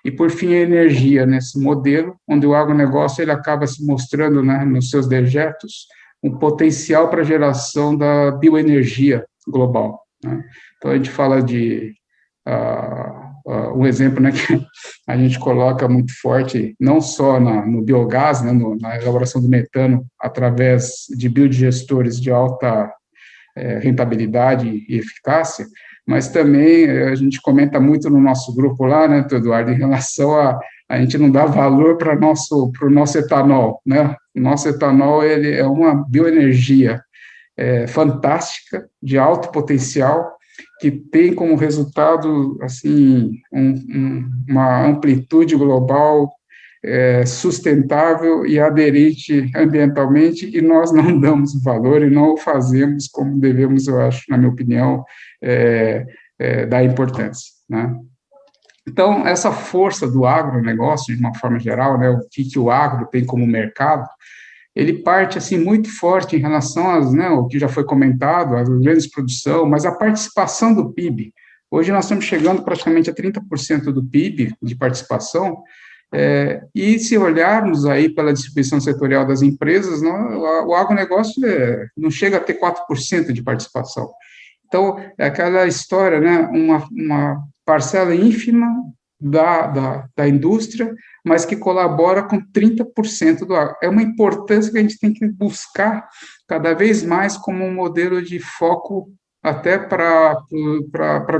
E, por fim, a energia, nesse modelo, onde o agronegócio ele acaba se mostrando, né, nos seus dejetos, um potencial para a geração da bioenergia global, né. Então, a gente fala de um exemplo, né, que a gente coloca muito forte, não só no biogás, né, na elaboração do metano, através de biodigestores de alta rentabilidade e eficácia, mas também a gente comenta muito no nosso grupo lá, né, Eduardo, em relação a gente não dá valor para o nosso etanol, né? O nosso etanol ele é uma bioenergia fantástica, de alto potencial, que tem como resultado, assim, uma amplitude global sustentável e aderente ambientalmente, e nós não damos valor e não o fazemos como devemos, eu acho, na minha opinião, dar importância, né? Então, essa força do agronegócio, de uma forma geral, né, o que o agro tem como mercado, ele parte, assim, muito forte em relação às, né, o que já foi comentado, as grandes produção, mas a participação do PIB. Hoje nós estamos chegando praticamente a 30% do PIB de participação, e se olharmos aí pela distribuição setorial das empresas, o agronegócio não chega a ter 4% de participação. Então, é aquela história, né, uma parcela ínfima da indústria, mas que colabora com 30% do agro. É uma importância que a gente tem que buscar cada vez mais como um modelo de foco, até para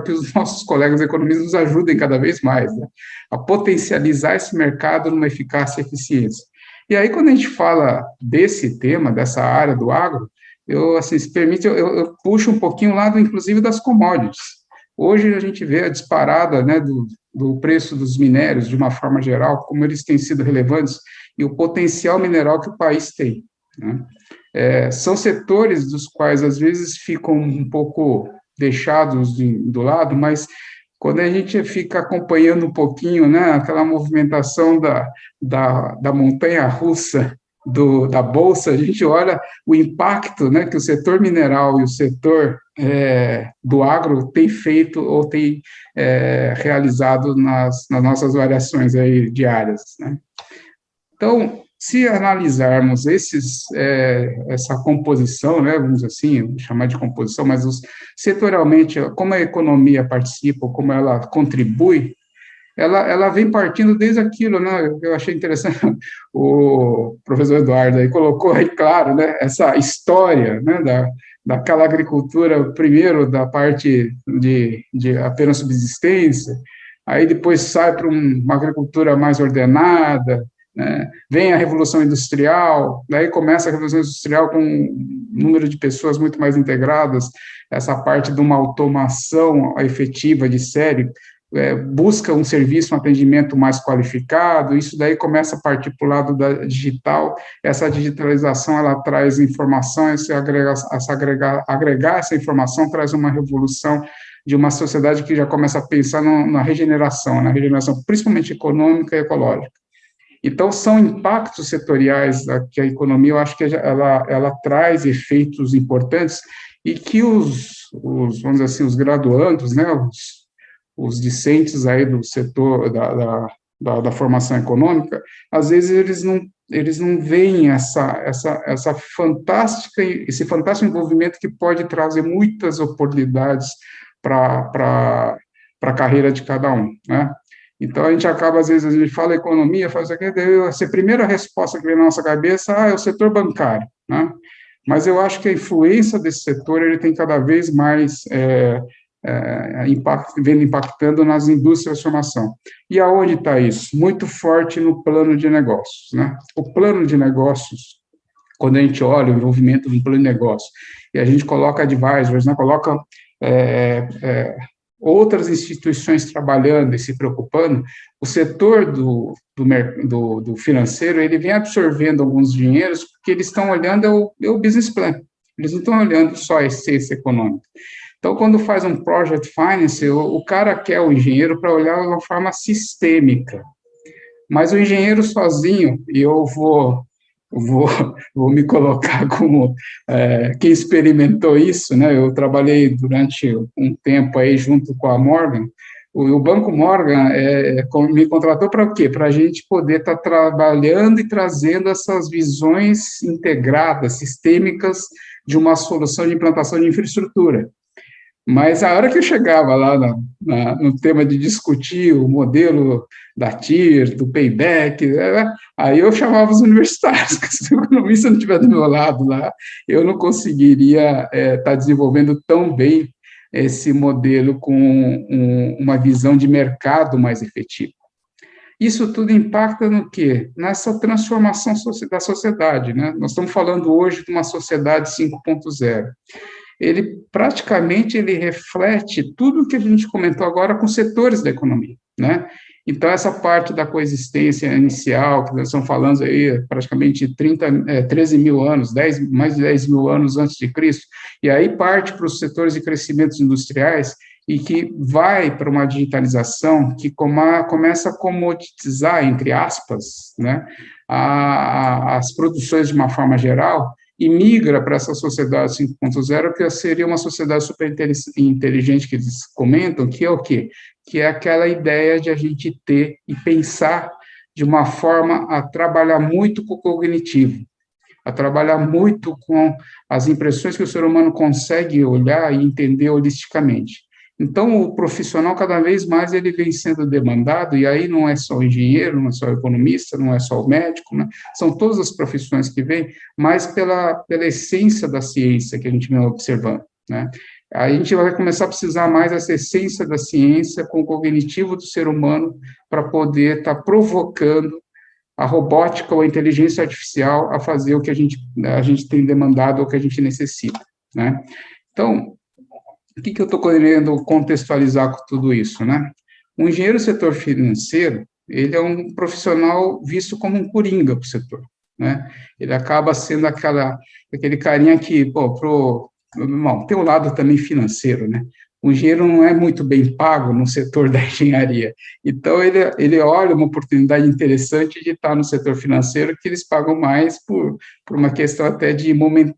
que os nossos colegas economistas nos ajudem cada vez mais, né, a potencializar esse mercado numa eficácia e eficiência. E aí, quando a gente fala desse tema, dessa área do agro, assim, se permite, eu puxo um pouquinho lá, inclusive, das commodities. Hoje a gente vê a disparada, né, do preço dos minérios, de uma forma geral, como eles têm sido relevantes, e o potencial mineral que o país tem, né? São setores dos quais, às vezes, ficam um pouco deixados do lado, mas quando a gente fica acompanhando um pouquinho, né, aquela movimentação da montanha-russa da Bolsa, a gente olha o impacto, né, que o setor mineral e o setor do agro tem feito ou tem realizado nas nossas variações aí diárias, né? Então, se analisarmos essa composição, né, vamos assim, chamar de composição, mas setorialmente, como a economia participa, como ela contribui, ela vem partindo desde aquilo, né? Eu achei interessante, o professor Eduardo aí colocou aí, claro, né, essa história, né, daquela agricultura, primeiro da parte de apenas subsistência, aí depois sai para uma agricultura mais ordenada, né? Vem a Revolução Industrial, daí começa a Revolução Industrial com um número de pessoas muito mais integradas, essa parte de uma automação efetiva de série, busca um serviço, um atendimento mais qualificado, isso daí começa a partir para o lado da digital, essa digitalização, ela traz informação, agregar essa informação traz uma revolução de uma sociedade que já começa a pensar na regeneração principalmente econômica e ecológica. Então, são impactos setoriais que a economia, eu acho que ela traz efeitos importantes e que vamos dizer assim, os graduandos, né, os discentes aí do setor da formação econômica, às vezes eles não veem esse fantástico envolvimento que pode trazer muitas oportunidades para a carreira de cada um, né? Então, a gente acaba, às vezes, a gente fala economia, faz aqui, a primeira resposta que vem na nossa cabeça é o setor bancário, né? mas eu acho que a influência desse setor, ele tem cada vez mais vendo impactando nas indústrias de formação. E aonde está isso? Muito forte no plano de negócios, né? O plano de negócios, quando a gente olha o envolvimento no plano de negócio, e a gente coloca advisors, né, coloca outras instituições trabalhando e se preocupando, o setor do financeiro, ele vem absorvendo alguns dinheiros, porque eles estão olhando o business plan, eles não estão olhando só a essência econômica. Então, quando faz um project finance, o cara quer o engenheiro para olhar de uma forma sistêmica, mas o engenheiro sozinho, e eu vou me colocar como quem experimentou isso, né? Eu trabalhei durante um tempo aí junto com a Morgan. O Banco Morgan me contratou para o quê? Para a gente poder estar trabalhando e trazendo essas visões integradas, sistêmicas, de uma solução de implantação de infraestrutura. Mas a hora que eu chegava lá no tema de discutir o modelo da TIR, do payback, aí eu chamava os universitários, porque se o economista não estiver do meu lado lá, eu não conseguiria estar desenvolvendo tão bem esse modelo com uma visão de mercado mais efetiva. Isso tudo impacta no quê? Nessa transformação da sociedade, né? Nós estamos falando hoje de uma sociedade 5.0. Ele praticamente reflete tudo o que a gente comentou agora com setores da economia, né? Então, essa parte da coexistência inicial, que nós estamos falando aí, praticamente 13 mil anos, mais de 10 mil anos antes de Cristo, e aí parte para os setores de crescimentos industriais, e que vai para uma digitalização que começa a comoditizar, entre aspas, né, as produções de uma forma geral, e migra para essa sociedade 5.0, que seria uma sociedade super inteligente que eles comentam, que é o quê? Que é aquela ideia de a gente ter e pensar de uma forma a trabalhar muito com o cognitivo, a trabalhar muito com as impressões que o ser humano consegue olhar e entender holisticamente. Então, o profissional, cada vez mais, ele vem sendo demandado, e aí não é só o engenheiro, não é só o economista, não é só o médico, né? São todas as profissões que vêm, mas pela essência da ciência que a gente vem observando, né? Aí a gente vai começar a precisar mais dessa essência da ciência com o cognitivo do ser humano para poder estar provocando a robótica ou a inteligência artificial a fazer o que a gente tem demandado ou que a gente necessita, né? Então, o que eu estou querendo contextualizar com tudo isso, né? O engenheiro do setor financeiro, ele é um profissional visto como um coringa para o setor, né? Ele acaba sendo aquele carinha que, tem um lado também financeiro, né? O engenheiro não é muito bem pago no setor da engenharia, então ele olha uma oportunidade interessante de estar no setor financeiro, que eles pagam mais por uma questão até de momento,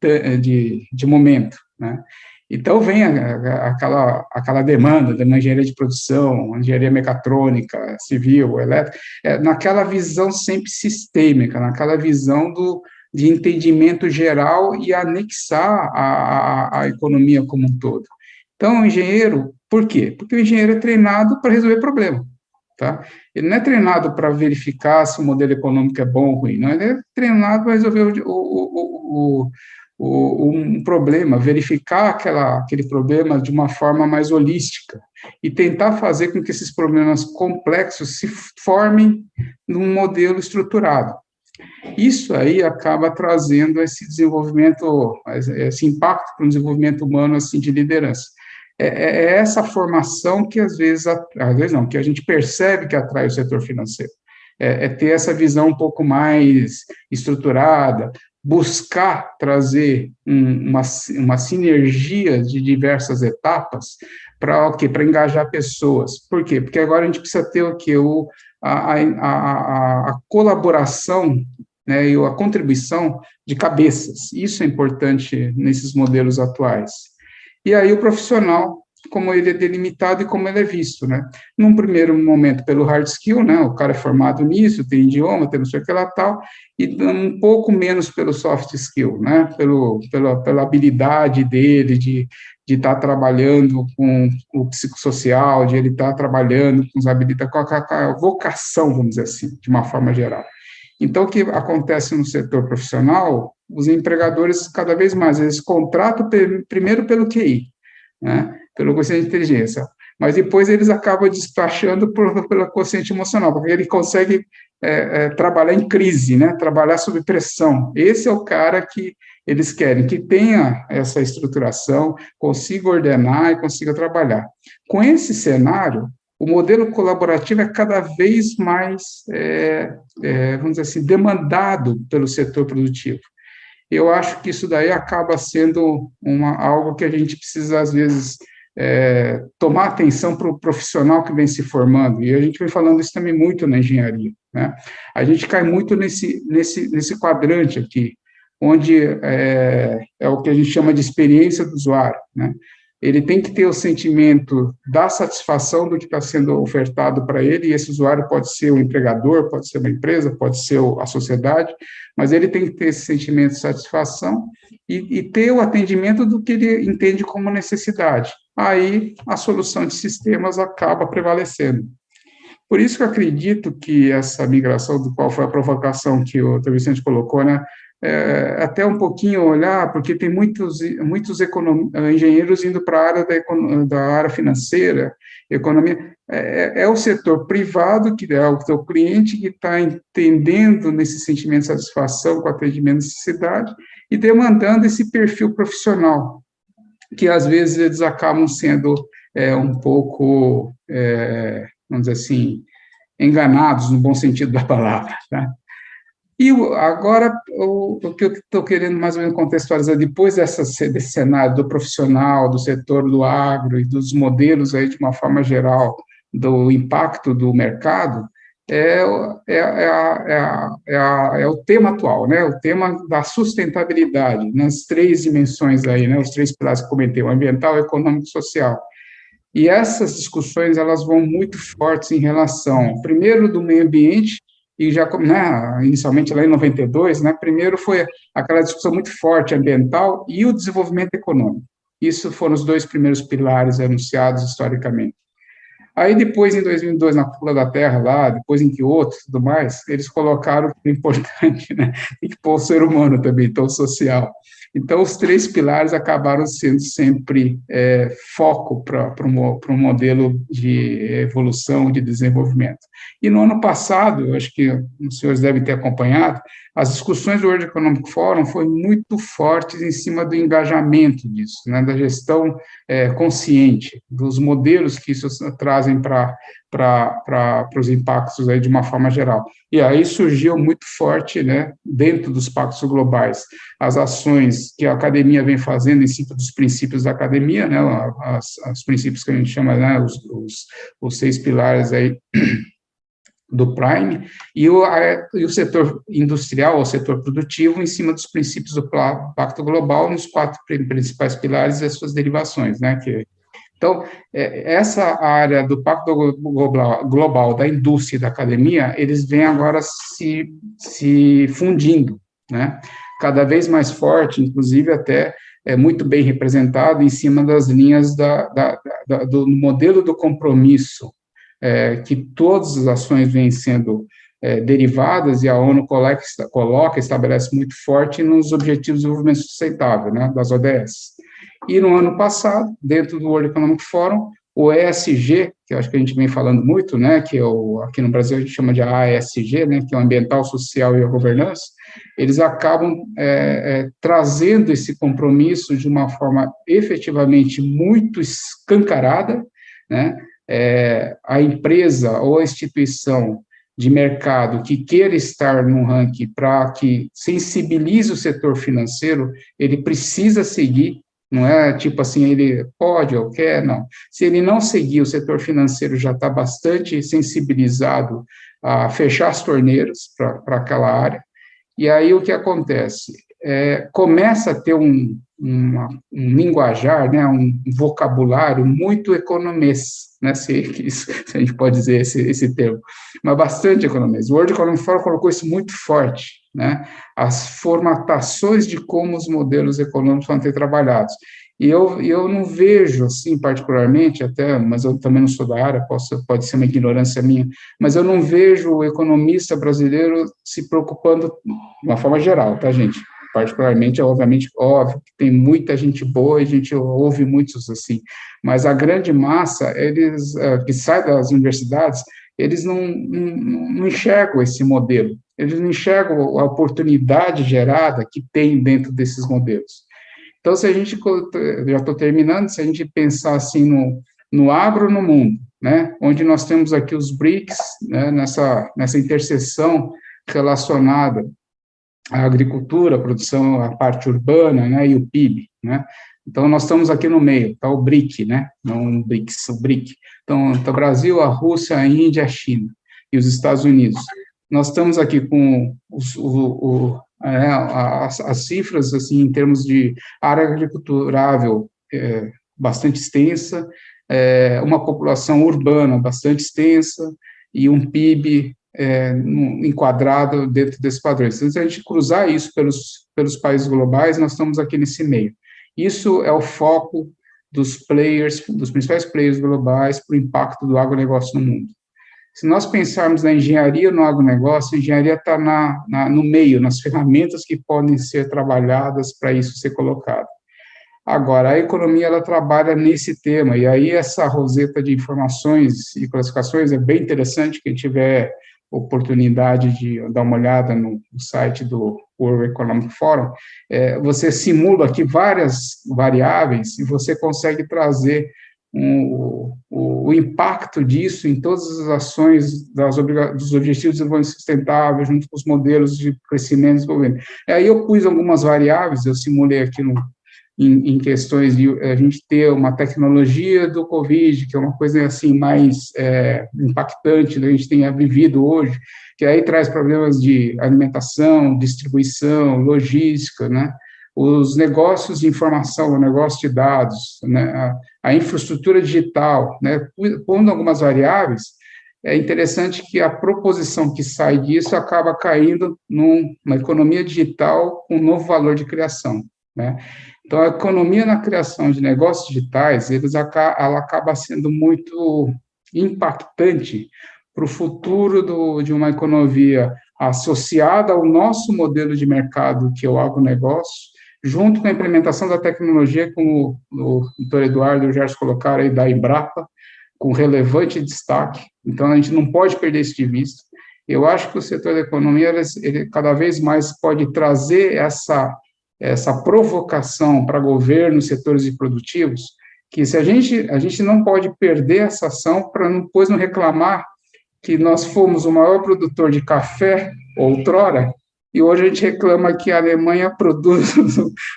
né? Então, vem aquela demanda da engenharia de produção, engenharia mecatrônica, civil, elétrica, naquela visão sempre sistêmica, naquela visão de entendimento geral e anexar a economia como um todo. Então, o engenheiro, por quê? Porque o engenheiro é treinado para resolver problema, tá? Ele não é treinado para verificar se o modelo econômico é bom ou ruim, não, ele é treinado para resolver um problema, verificar aquele problema de uma forma mais holística e tentar fazer com que esses problemas complexos se formem num modelo estruturado. Isso aí acaba trazendo esse desenvolvimento, esse impacto para o desenvolvimento humano, assim, de liderança. É essa formação que às vezes não, que a gente percebe que atrai o setor financeiro. Ter essa visão um pouco mais estruturada, buscar trazer uma sinergia de diversas etapas para o quê? Para engajar pessoas. Por quê? Porque agora a gente precisa ter o quê? A colaboração, né, e a contribuição de cabeças. Isso é importante nesses modelos atuais. E aí o profissional, como ele é delimitado e como ele é visto, né? Num primeiro momento pelo hard skill, né? O cara é formado nisso, tem idioma, tem não sei o que lá tal, e um pouco menos pelo soft skill, né? Pela habilidade dele de estar trabalhando com o psicossocial, de ele estar trabalhando com a vocação, vamos dizer assim, de uma forma geral. Então, o que acontece no setor profissional, os empregadores, cada vez mais, eles contratam primeiro pelo QI, né, pelo quociente de inteligência, mas depois eles acabam despachando pelo quociente emocional, porque ele consegue trabalhar em crise, né, trabalhar sob pressão. Esse é o cara que eles querem, que tenha essa estruturação, consiga ordenar e consiga trabalhar. Com esse cenário, o modelo colaborativo é cada vez mais, vamos dizer assim, demandado pelo setor produtivo. Eu acho que isso daí acaba sendo algo que a gente precisa, às vezes, tomar atenção para o profissional que vem se formando, e a gente vem falando isso também muito na engenharia, né? A gente cai muito nesse quadrante aqui, onde é o que a gente chama de experiência do usuário, né? Ele tem que ter o sentimento da satisfação do que está sendo ofertado para ele, e esse usuário pode ser o empregador, pode ser uma empresa, pode ser a sociedade, mas ele tem que ter esse sentimento de satisfação e ter o atendimento do que ele entende como necessidade. Aí a solução de sistemas acaba prevalecendo. Por isso que eu acredito que essa migração, do qual foi a provocação que o Dr. Vicente colocou, né, até um pouquinho olhar, porque tem muitos engenheiros indo para a área da área financeira, economia, é o setor privado, que é o seu cliente, que está entendendo nesse sentimento de satisfação com o atendimento de necessidade e demandando esse perfil profissional, que às vezes eles acabam sendo um pouco, vamos dizer assim, enganados no bom sentido da palavra, tá? E agora, o que eu estou querendo mais ou menos contextualizar, depois desse cenário do profissional, do setor do agro e dos modelos aí de uma forma geral, do impacto do mercado, é o tema atual, né? O tema da sustentabilidade, nas três dimensões aí, né? Os três pilares que eu comentei, o ambiental, econômico e social. E essas discussões, elas vão muito fortes em relação, primeiro, do meio ambiente, e já, né, inicialmente lá em 92, né, primeiro foi aquela discussão muito forte ambiental e o desenvolvimento econômico. Isso foram os dois primeiros pilares anunciados historicamente. Aí depois, em 2002, na Cúpula da Terra, lá, depois em Kyoto e tudo mais, eles colocaram que é importante, né, tem que pôr o ser humano também, então o social. Então, os três pilares acabaram sendo sempre foco para um modelo de evolução, de desenvolvimento. E no ano passado, acho que os senhores devem ter acompanhado, as discussões do World Economic Forum foram muito fortes em cima do engajamento disso, né, da gestão consciente, dos modelos que isso trazem para os impactos aí de uma forma geral. E aí surgiu muito forte, né, dentro dos pactos globais, as ações que a academia vem fazendo em cima dos princípios da academia, né, os princípios que a gente chama, né, os 6 pilares aí do Prime, e o setor industrial, o setor produtivo, em cima dos princípios do Pacto Global, nos 4 principais pilares e as suas derivações, né, Então, essa área do Pacto Global da indústria e da academia, eles vêm agora se fundindo, né, cada vez mais forte, inclusive até muito bem representado em cima das linhas do modelo do compromisso, que todas as ações vêm sendo derivadas, e a ONU coloca, estabelece muito forte nos Objetivos de Desenvolvimento Sustentável, né, das ODS. E no ano passado, dentro do World Economic Forum, o ESG, que eu acho que a gente vem falando muito, né, que aqui no Brasil a gente chama de ASG, né, que é o Ambiental, Social e a Governança, eles acabam trazendo esse compromisso de uma forma efetivamente muito escancarada, né, a empresa ou a instituição de mercado que queira estar no ranking para que sensibilize o setor financeiro, ele precisa seguir, não é tipo assim, ele pode ou quer, não. Se ele não seguir, o setor financeiro já está bastante sensibilizado a fechar as torneiras para aquela área, e aí o que acontece? Começa a ter um linguajar, né, um vocabulário muito economês, né, se a gente pode dizer esse termo, mas bastante economês. O World Economic Forum colocou isso muito forte, né, as formatações de como os modelos econômicos vão ser trabalhados. E eu não vejo, assim, particularmente, até, mas eu também não sou da área, pode ser uma ignorância minha, mas eu não vejo o economista brasileiro se preocupando, de uma forma geral, tá, gente? particularmente, é obviamente óbvio que tem muita gente boa e a gente ouve muitos assim, mas a grande massa, eles que sai das universidades, eles não enxergam esse modelo, eles não enxergam a oportunidade gerada que tem dentro desses modelos. Então, se a gente, já estou terminando, se a gente pensar assim no agro no mundo, né, onde nós temos aqui os BRICS, né, nessa interseção relacionada à agricultura, à produção, à parte urbana, né, e o PIB, né. Então, nós estamos aqui no meio, está o BRIC, né, não o BRICS, o BRIC. Então, está o Brasil, a Rússia, a Índia, a China e os Estados Unidos. Nós estamos aqui com as cifras, assim, em termos de área agriculturável bastante extensa, uma população urbana bastante extensa e um PIB enquadrado dentro desses padrões. Então, se a gente cruzar isso pelos países globais, nós estamos aqui nesse meio. Isso é o foco dos principais players globais para o impacto do agronegócio no mundo. Se nós pensarmos na engenharia no agronegócio, a engenharia está no meio, nas ferramentas que podem ser trabalhadas para isso ser colocado. Agora, a economia, ela trabalha nesse tema, e aí essa roseta de informações e classificações é bem interessante, quem tiver oportunidade de dar uma olhada no site do World Economic Forum, você simula aqui várias variáveis e você consegue trazer o impacto disso em todas as ações dos Objetivos de Desenvolvimento Sustentável, junto com os modelos de crescimento e desenvolvimento. Aí eu pus algumas variáveis, eu simulei aqui em questões de a gente ter uma tecnologia do Covid, que é uma coisa assim mais impactante, que a gente tenha vivido hoje, que aí traz problemas de alimentação, distribuição, logística, né? Os negócios de informação, o negócio de dados, né? A infraestrutura digital, né? Pondo algumas variáveis, é interessante que a proposição que sai disso acaba caindo numa economia digital com um novo valor de criação, né? Então, a economia na criação de negócios digitais, ela acaba sendo muito impactante para o futuro de uma economia associada ao nosso modelo de mercado, que é o agronegócio, junto com a implementação da tecnologia, como o doutor Eduardo e o Gerson colocaram aí, da Embrapa, com relevante destaque. Então, a gente não pode perder isso de vista. Eu acho que o setor da economia, ele cada vez mais pode trazer essa provocação para governos, setores produtivos, que se a gente não pode perder essa ação para depois não reclamar que nós fomos o maior produtor de café outrora, e hoje a gente reclama que a Alemanha produz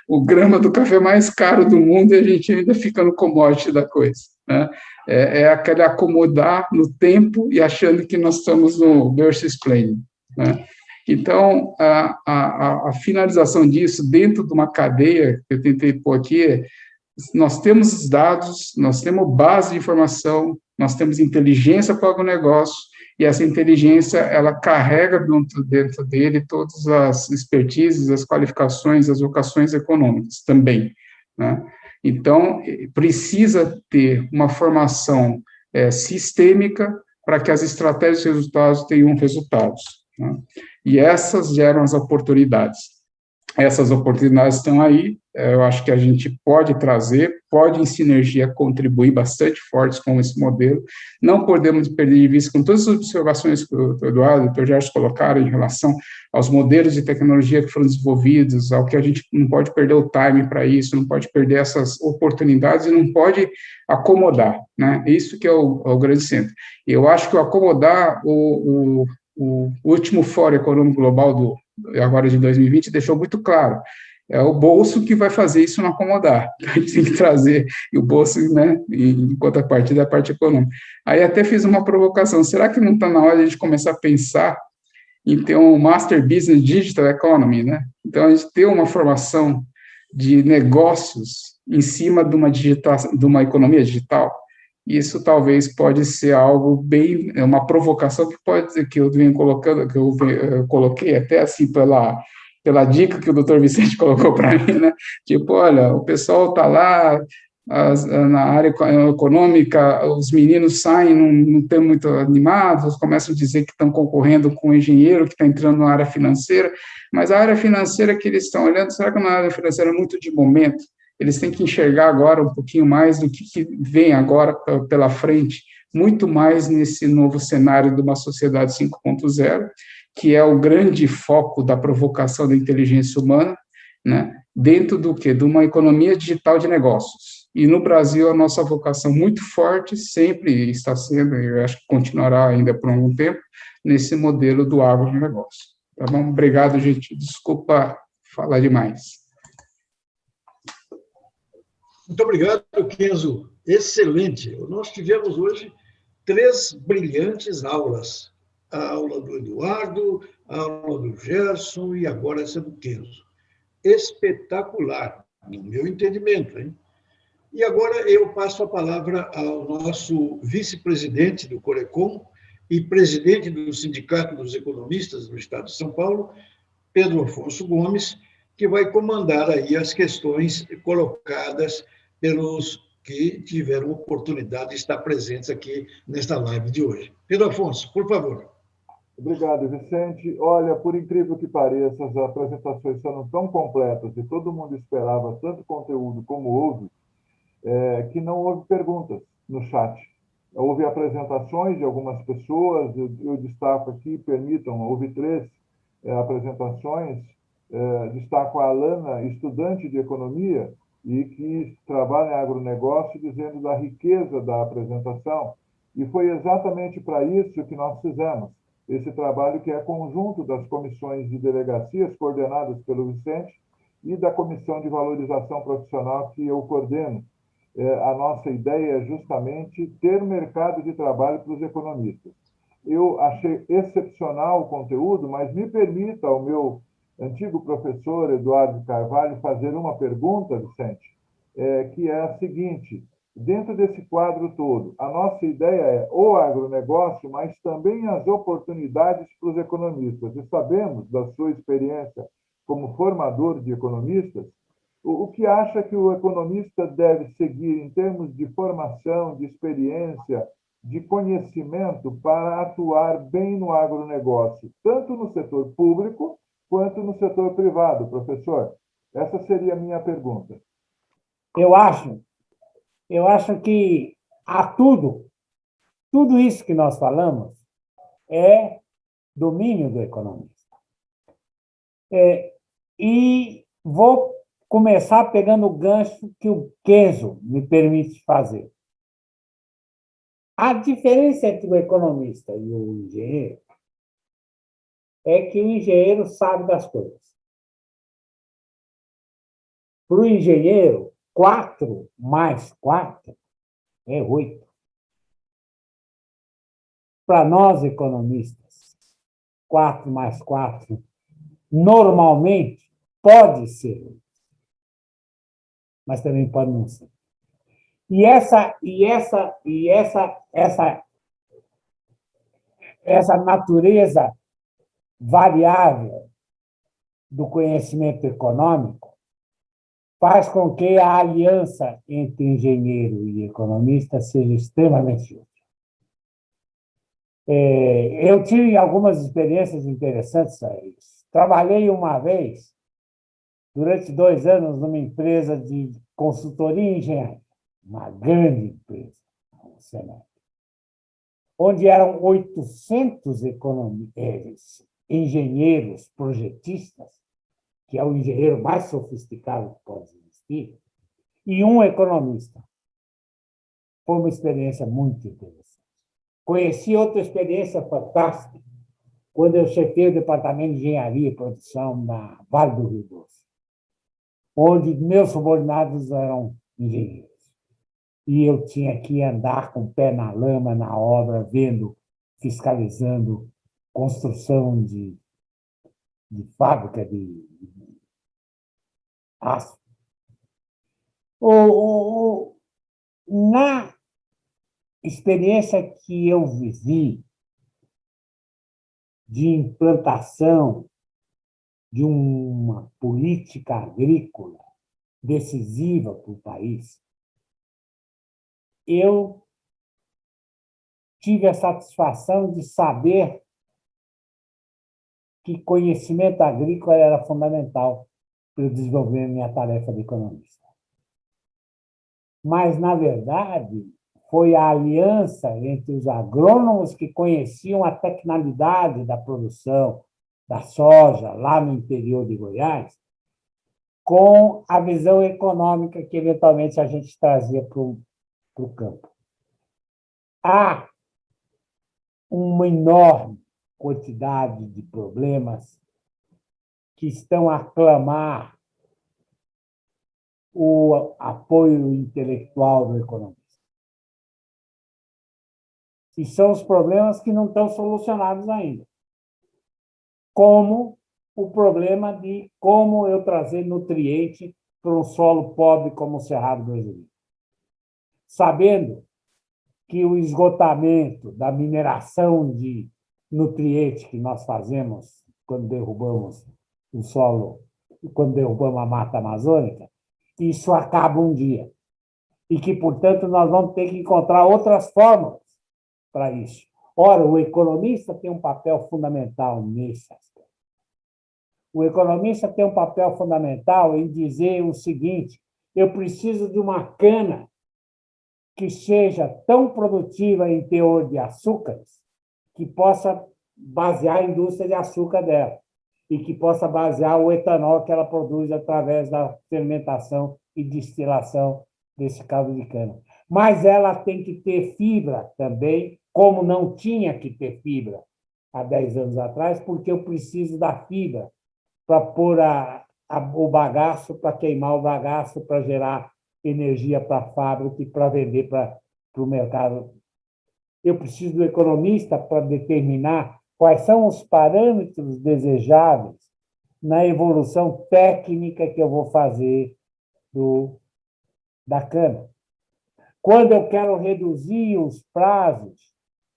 o grama do café mais caro do mundo e a gente ainda fica no commodity da coisa, né? Aquele acomodar no tempo e achando que nós estamos no versus planning, né? Então, a finalização disso dentro de uma cadeia que eu tentei pôr aqui, nós temos os dados, nós temos base de informação, nós temos inteligência para o agronegócio, e essa inteligência, ela carrega dentro dele todas as expertises, as qualificações, as vocações econômicas também, né? Então, precisa ter uma formação sistêmica para que as estratégias e resultados tenham resultados, né? E essas geram as oportunidades. Essas oportunidades estão aí, eu acho que a gente pode trazer, pode em sinergia contribuir bastante fortes com esse modelo. Não podemos perder de vista, com todas as observações que o Eduardo e o Dr. Gerson colocaram em relação aos modelos de tecnologia que foram desenvolvidos, ao que a gente não pode perder o time para isso, não pode perder essas oportunidades e não pode acomodar, né? Isso que é o grande centro. E eu acho que o acomodar, o último Fórum Econômico Global agora de 2020 deixou muito claro, é o bolso que vai fazer isso não acomodar, a gente tem que trazer, e o bolso, né, em contrapartida, a parte econômica. Aí até fiz uma provocação, será que não está na hora de a gente começar a pensar em ter um Master Business Digital Economy, né? Então, a gente ter uma formação de negócios em cima de uma economia digital. Isso talvez pode ser algo bem, uma provocação que eu venho colocando, que eu coloquei até assim pela dica que o doutor Vicente colocou para mim, né? Tipo, olha, o pessoal está lá na área econômica, os meninos saem, não estão muito animados, começam a dizer que estão concorrendo com o engenheiro que está entrando na área financeira, mas a área financeira que eles estão olhando, será que na área financeira é muito de momento? Eles têm que enxergar agora um pouquinho mais do que vem agora pela frente, muito mais nesse novo cenário de uma sociedade 5.0, que é o grande foco da provocação da inteligência humana, né, dentro do quê? De uma economia digital de negócios. E no Brasil, a nossa vocação muito forte sempre está sendo, e eu acho que continuará ainda por algum tempo, nesse modelo do agronegócio. Tá bom? Obrigado, gente. Desculpa falar demais. Muito obrigado, Kenzo. Excelente. Nós tivemos hoje 3 brilhantes aulas. A aula do Eduardo, a aula do Gerson e agora essa do Kenzo. Espetacular, no meu entendimento, hein? E agora eu passo a palavra ao nosso vice-presidente do Corecon e presidente do Sindicato dos Economistas do Estado de São Paulo, Pedro Afonso Gomes, que vai comandar aí as questões colocadas pelos que tiveram oportunidade de estar presentes aqui nesta live de hoje. Pedro Afonso, por favor. Obrigado, Vicente. Olha, por incrível que pareça, as apresentações foram tão completas e todo mundo esperava tanto conteúdo como houve, que não houve perguntas no chat. Houve apresentações de algumas pessoas, eu destaco aqui, permitam, houve 3 apresentações, destaco a Alana, estudante de economia, e que trabalha em agronegócio, dizendo da riqueza da apresentação, e foi exatamente para isso que nós fizemos esse trabalho, que é conjunto das comissões de delegacias coordenadas pelo Vicente e da Comissão de Valorização Profissional que eu coordeno. A nossa ideia é justamente ter mercado de trabalho para os economistas. Eu achei excepcional o conteúdo, mas me permita ao meu antigo professor, Eduardo Carvalho, fazer uma pergunta, Vicente, que é a seguinte: dentro desse quadro todo, a nossa ideia é o agronegócio, mas também as oportunidades para os economistas. E sabemos, da sua experiência como formador de economistas, o que acha que o economista deve seguir em termos de formação, de experiência, de conhecimento para atuar bem no agronegócio, tanto no setor público quanto no setor privado, professor? Essa seria a minha pergunta. Eu acho que há tudo isso que nós falamos é domínio do economista. E vou começar pegando o gancho que o Kenzo me permite fazer. A diferença entre o economista e o engenheiro é que o engenheiro sabe das coisas. Para o engenheiro, 4 mais 4 é 8. Para nós, economistas, 4 mais 4 normalmente pode ser 8, mas também pode não ser. E essa natureza variável do conhecimento econômico faz com que a aliança entre engenheiro e economista seja extremamente útil. Eu tive algumas experiências interessantes a isso. Trabalhei uma vez, durante 2 anos, numa empresa de consultoria em engenharia, uma grande empresa, onde eram 800 engenheiros projetistas, que é o engenheiro mais sofisticado que pode existir, e um economista. Foi uma experiência muito interessante. Conheci outra experiência fantástica quando eu chefiei o departamento de engenharia e produção na Vale do Rio Doce, onde meus subordinados eram engenheiros. E eu tinha que andar com o pé na lama, na obra, vendo, fiscalizando construção de fábrica de aço. Na experiência que eu vivi de implantação de uma política agrícola decisiva para o país, eu tive a satisfação de saber que conhecimento agrícola era fundamental para eu desenvolver minha tarefa de economista. Mas, na verdade, foi a aliança entre os agrônomos que conheciam a tecnicalidade da produção da soja lá no interior de Goiás, com a visão econômica que, eventualmente, a gente trazia para o campo. Há uma enorme quantidade de problemas que estão a clamar o apoio intelectual do economista. E são os problemas que não estão solucionados ainda. Como o problema de como eu trazer nutriente para um solo pobre como o Cerrado brasileiro. Sabendo que o esgotamento da mineração de nutrientes que nós fazemos quando derrubamos o solo, quando derrubamos a mata amazônica, isso acaba um dia. E que, portanto, nós vamos ter que encontrar outras fórmulas para isso. Ora, o economista tem um papel fundamental nesse aspecto. O economista tem um papel fundamental em dizer o seguinte: eu preciso de uma cana que seja tão produtiva em teor de açúcares que possa basear a indústria de açúcar dela e que possa basear o etanol que ela produz através da fermentação e destilação desse caldo de cana. Mas ela tem que ter fibra também, como não tinha que ter fibra há 10 anos atrás, porque eu preciso da fibra para pôr o bagaço, para queimar o bagaço, para gerar energia para a fábrica e para vender para o mercado. Eu preciso do economista para determinar quais são os parâmetros desejáveis na evolução técnica que eu vou fazer da cana. Quando eu quero reduzir os prazos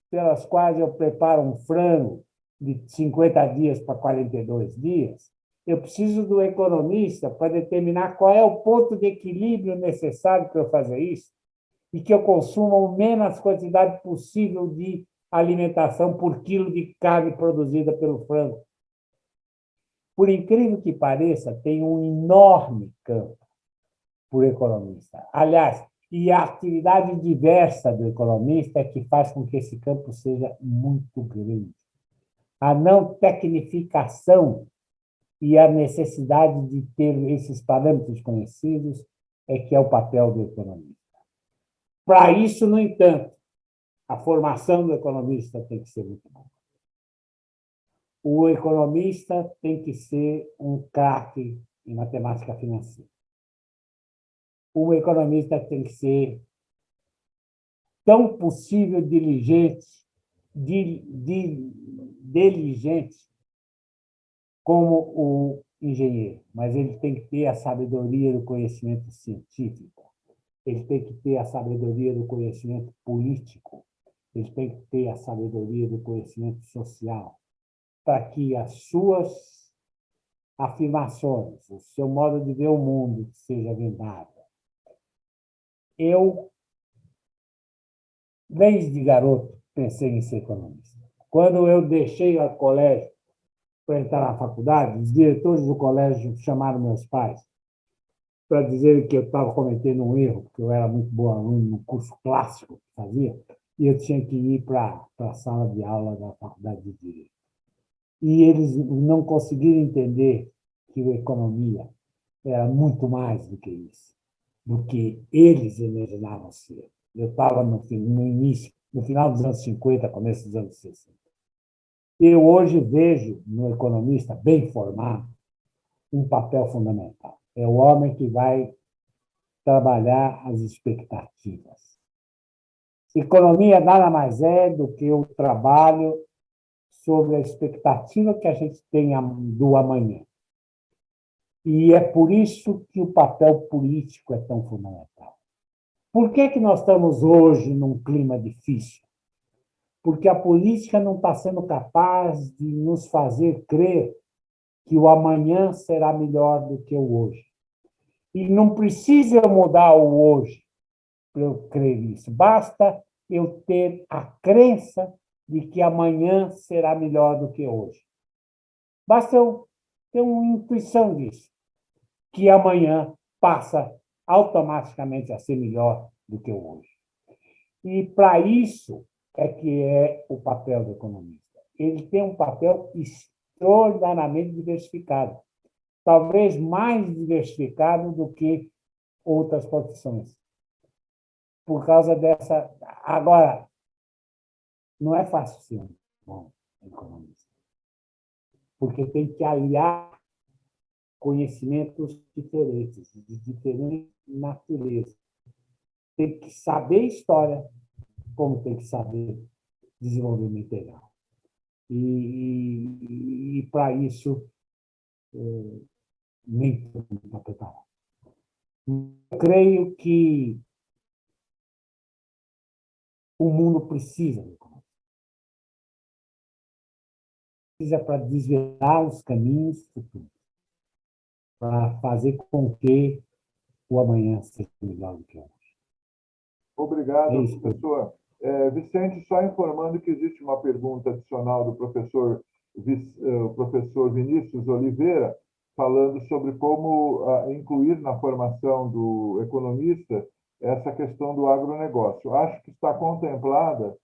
pelas quais eu preparo um frango de 50 dias para 42 dias, eu preciso do economista para determinar qual é o ponto de equilíbrio necessário para eu fazer isso e que eu consuma a menos quantidade possível de alimentação por quilo de carne produzida pelo frango. Por incrível que pareça, tem um enorme campo por economista. Aliás, e a atividade diversa do economista é que faz com que esse campo seja muito grande. A não tecnificação e a necessidade de ter esses parâmetros conhecidos é que é o papel do economista. Para isso, no entanto, a formação do economista tem que ser muito boa. O economista tem que ser um craque em matemática financeira. O economista tem que ser tão possível diligente como o engenheiro, mas ele tem que ter a sabedoria do conhecimento científico, ele tem que ter a sabedoria do conhecimento político, ele tem que ter a sabedoria do conhecimento social, para que as suas afirmações, o seu modo de ver o mundo seja vendável. Eu, desde garoto, pensei em ser economista. Quando eu deixei o colégio para entrar na faculdade, os diretores do colégio chamaram meus pais para dizer que eu estava cometendo um erro, porque eu era muito bom aluno no curso clássico que fazia, e eu tinha que ir para a sala de aula da faculdade de Direito. E eles não conseguiram entender que a economia era muito mais do que isso, do que eles imaginavam ser. Eu estava no início, no final dos anos 50, começo dos anos 60. Eu hoje vejo no economista bem formado um papel fundamental. É o homem que vai trabalhar as expectativas. Economia nada mais é do que o trabalho sobre a expectativa que a gente tem do amanhã. E é por isso que o papel político é tão fundamental. Por que nós estamos hoje num clima difícil? Porque a política não está sendo capaz de nos fazer crer que o amanhã será melhor do que o hoje. E não precisa mudar o hoje. para eu crer nisso. Basta eu ter a crença de que amanhã será melhor do que hoje. Basta eu ter uma intuição disso, que amanhã passa automaticamente a ser melhor do que hoje. E para isso é que é o papel do economista. Ele tem um papel extraordinariamente diversificado, talvez mais diversificado do que outras profissões. Por causa dessa... Agora, não é fácil ser um bom economista, porque tem que aliar conhecimentos diferentes, de diferente natureza. Tem que saber história, como tem que saber desenvolvimento integral. E para isso, nem todo mundo está preparado. Eu creio que o mundo precisa de economia. Precisa para desvendar os caminhos futuros, para fazer com que o amanhã seja melhor do que hoje. Obrigado, professor. Vicente, só informando que existe uma pergunta adicional do professor Vinícius Oliveira, falando sobre como incluir na formação do economista essa questão do agronegócio. Acho que está contemplada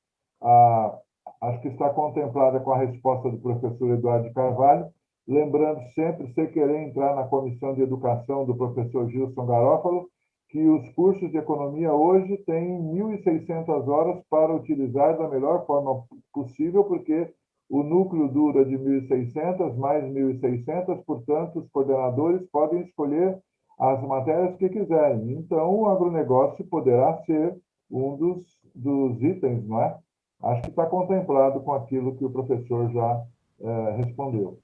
com a resposta do professor Eduardo Carvalho, lembrando sempre, se querer entrar na comissão de educação do professor Gilson Garófalo, que os cursos de economia hoje têm 1.600 horas para utilizar da melhor forma possível, porque o núcleo duro é de 1.600, mais 1.600, portanto, os coordenadores podem escolher as matérias que quiserem. Então, o agronegócio poderá ser um dos itens, não é? Acho que está contemplado com aquilo que o professor já respondeu.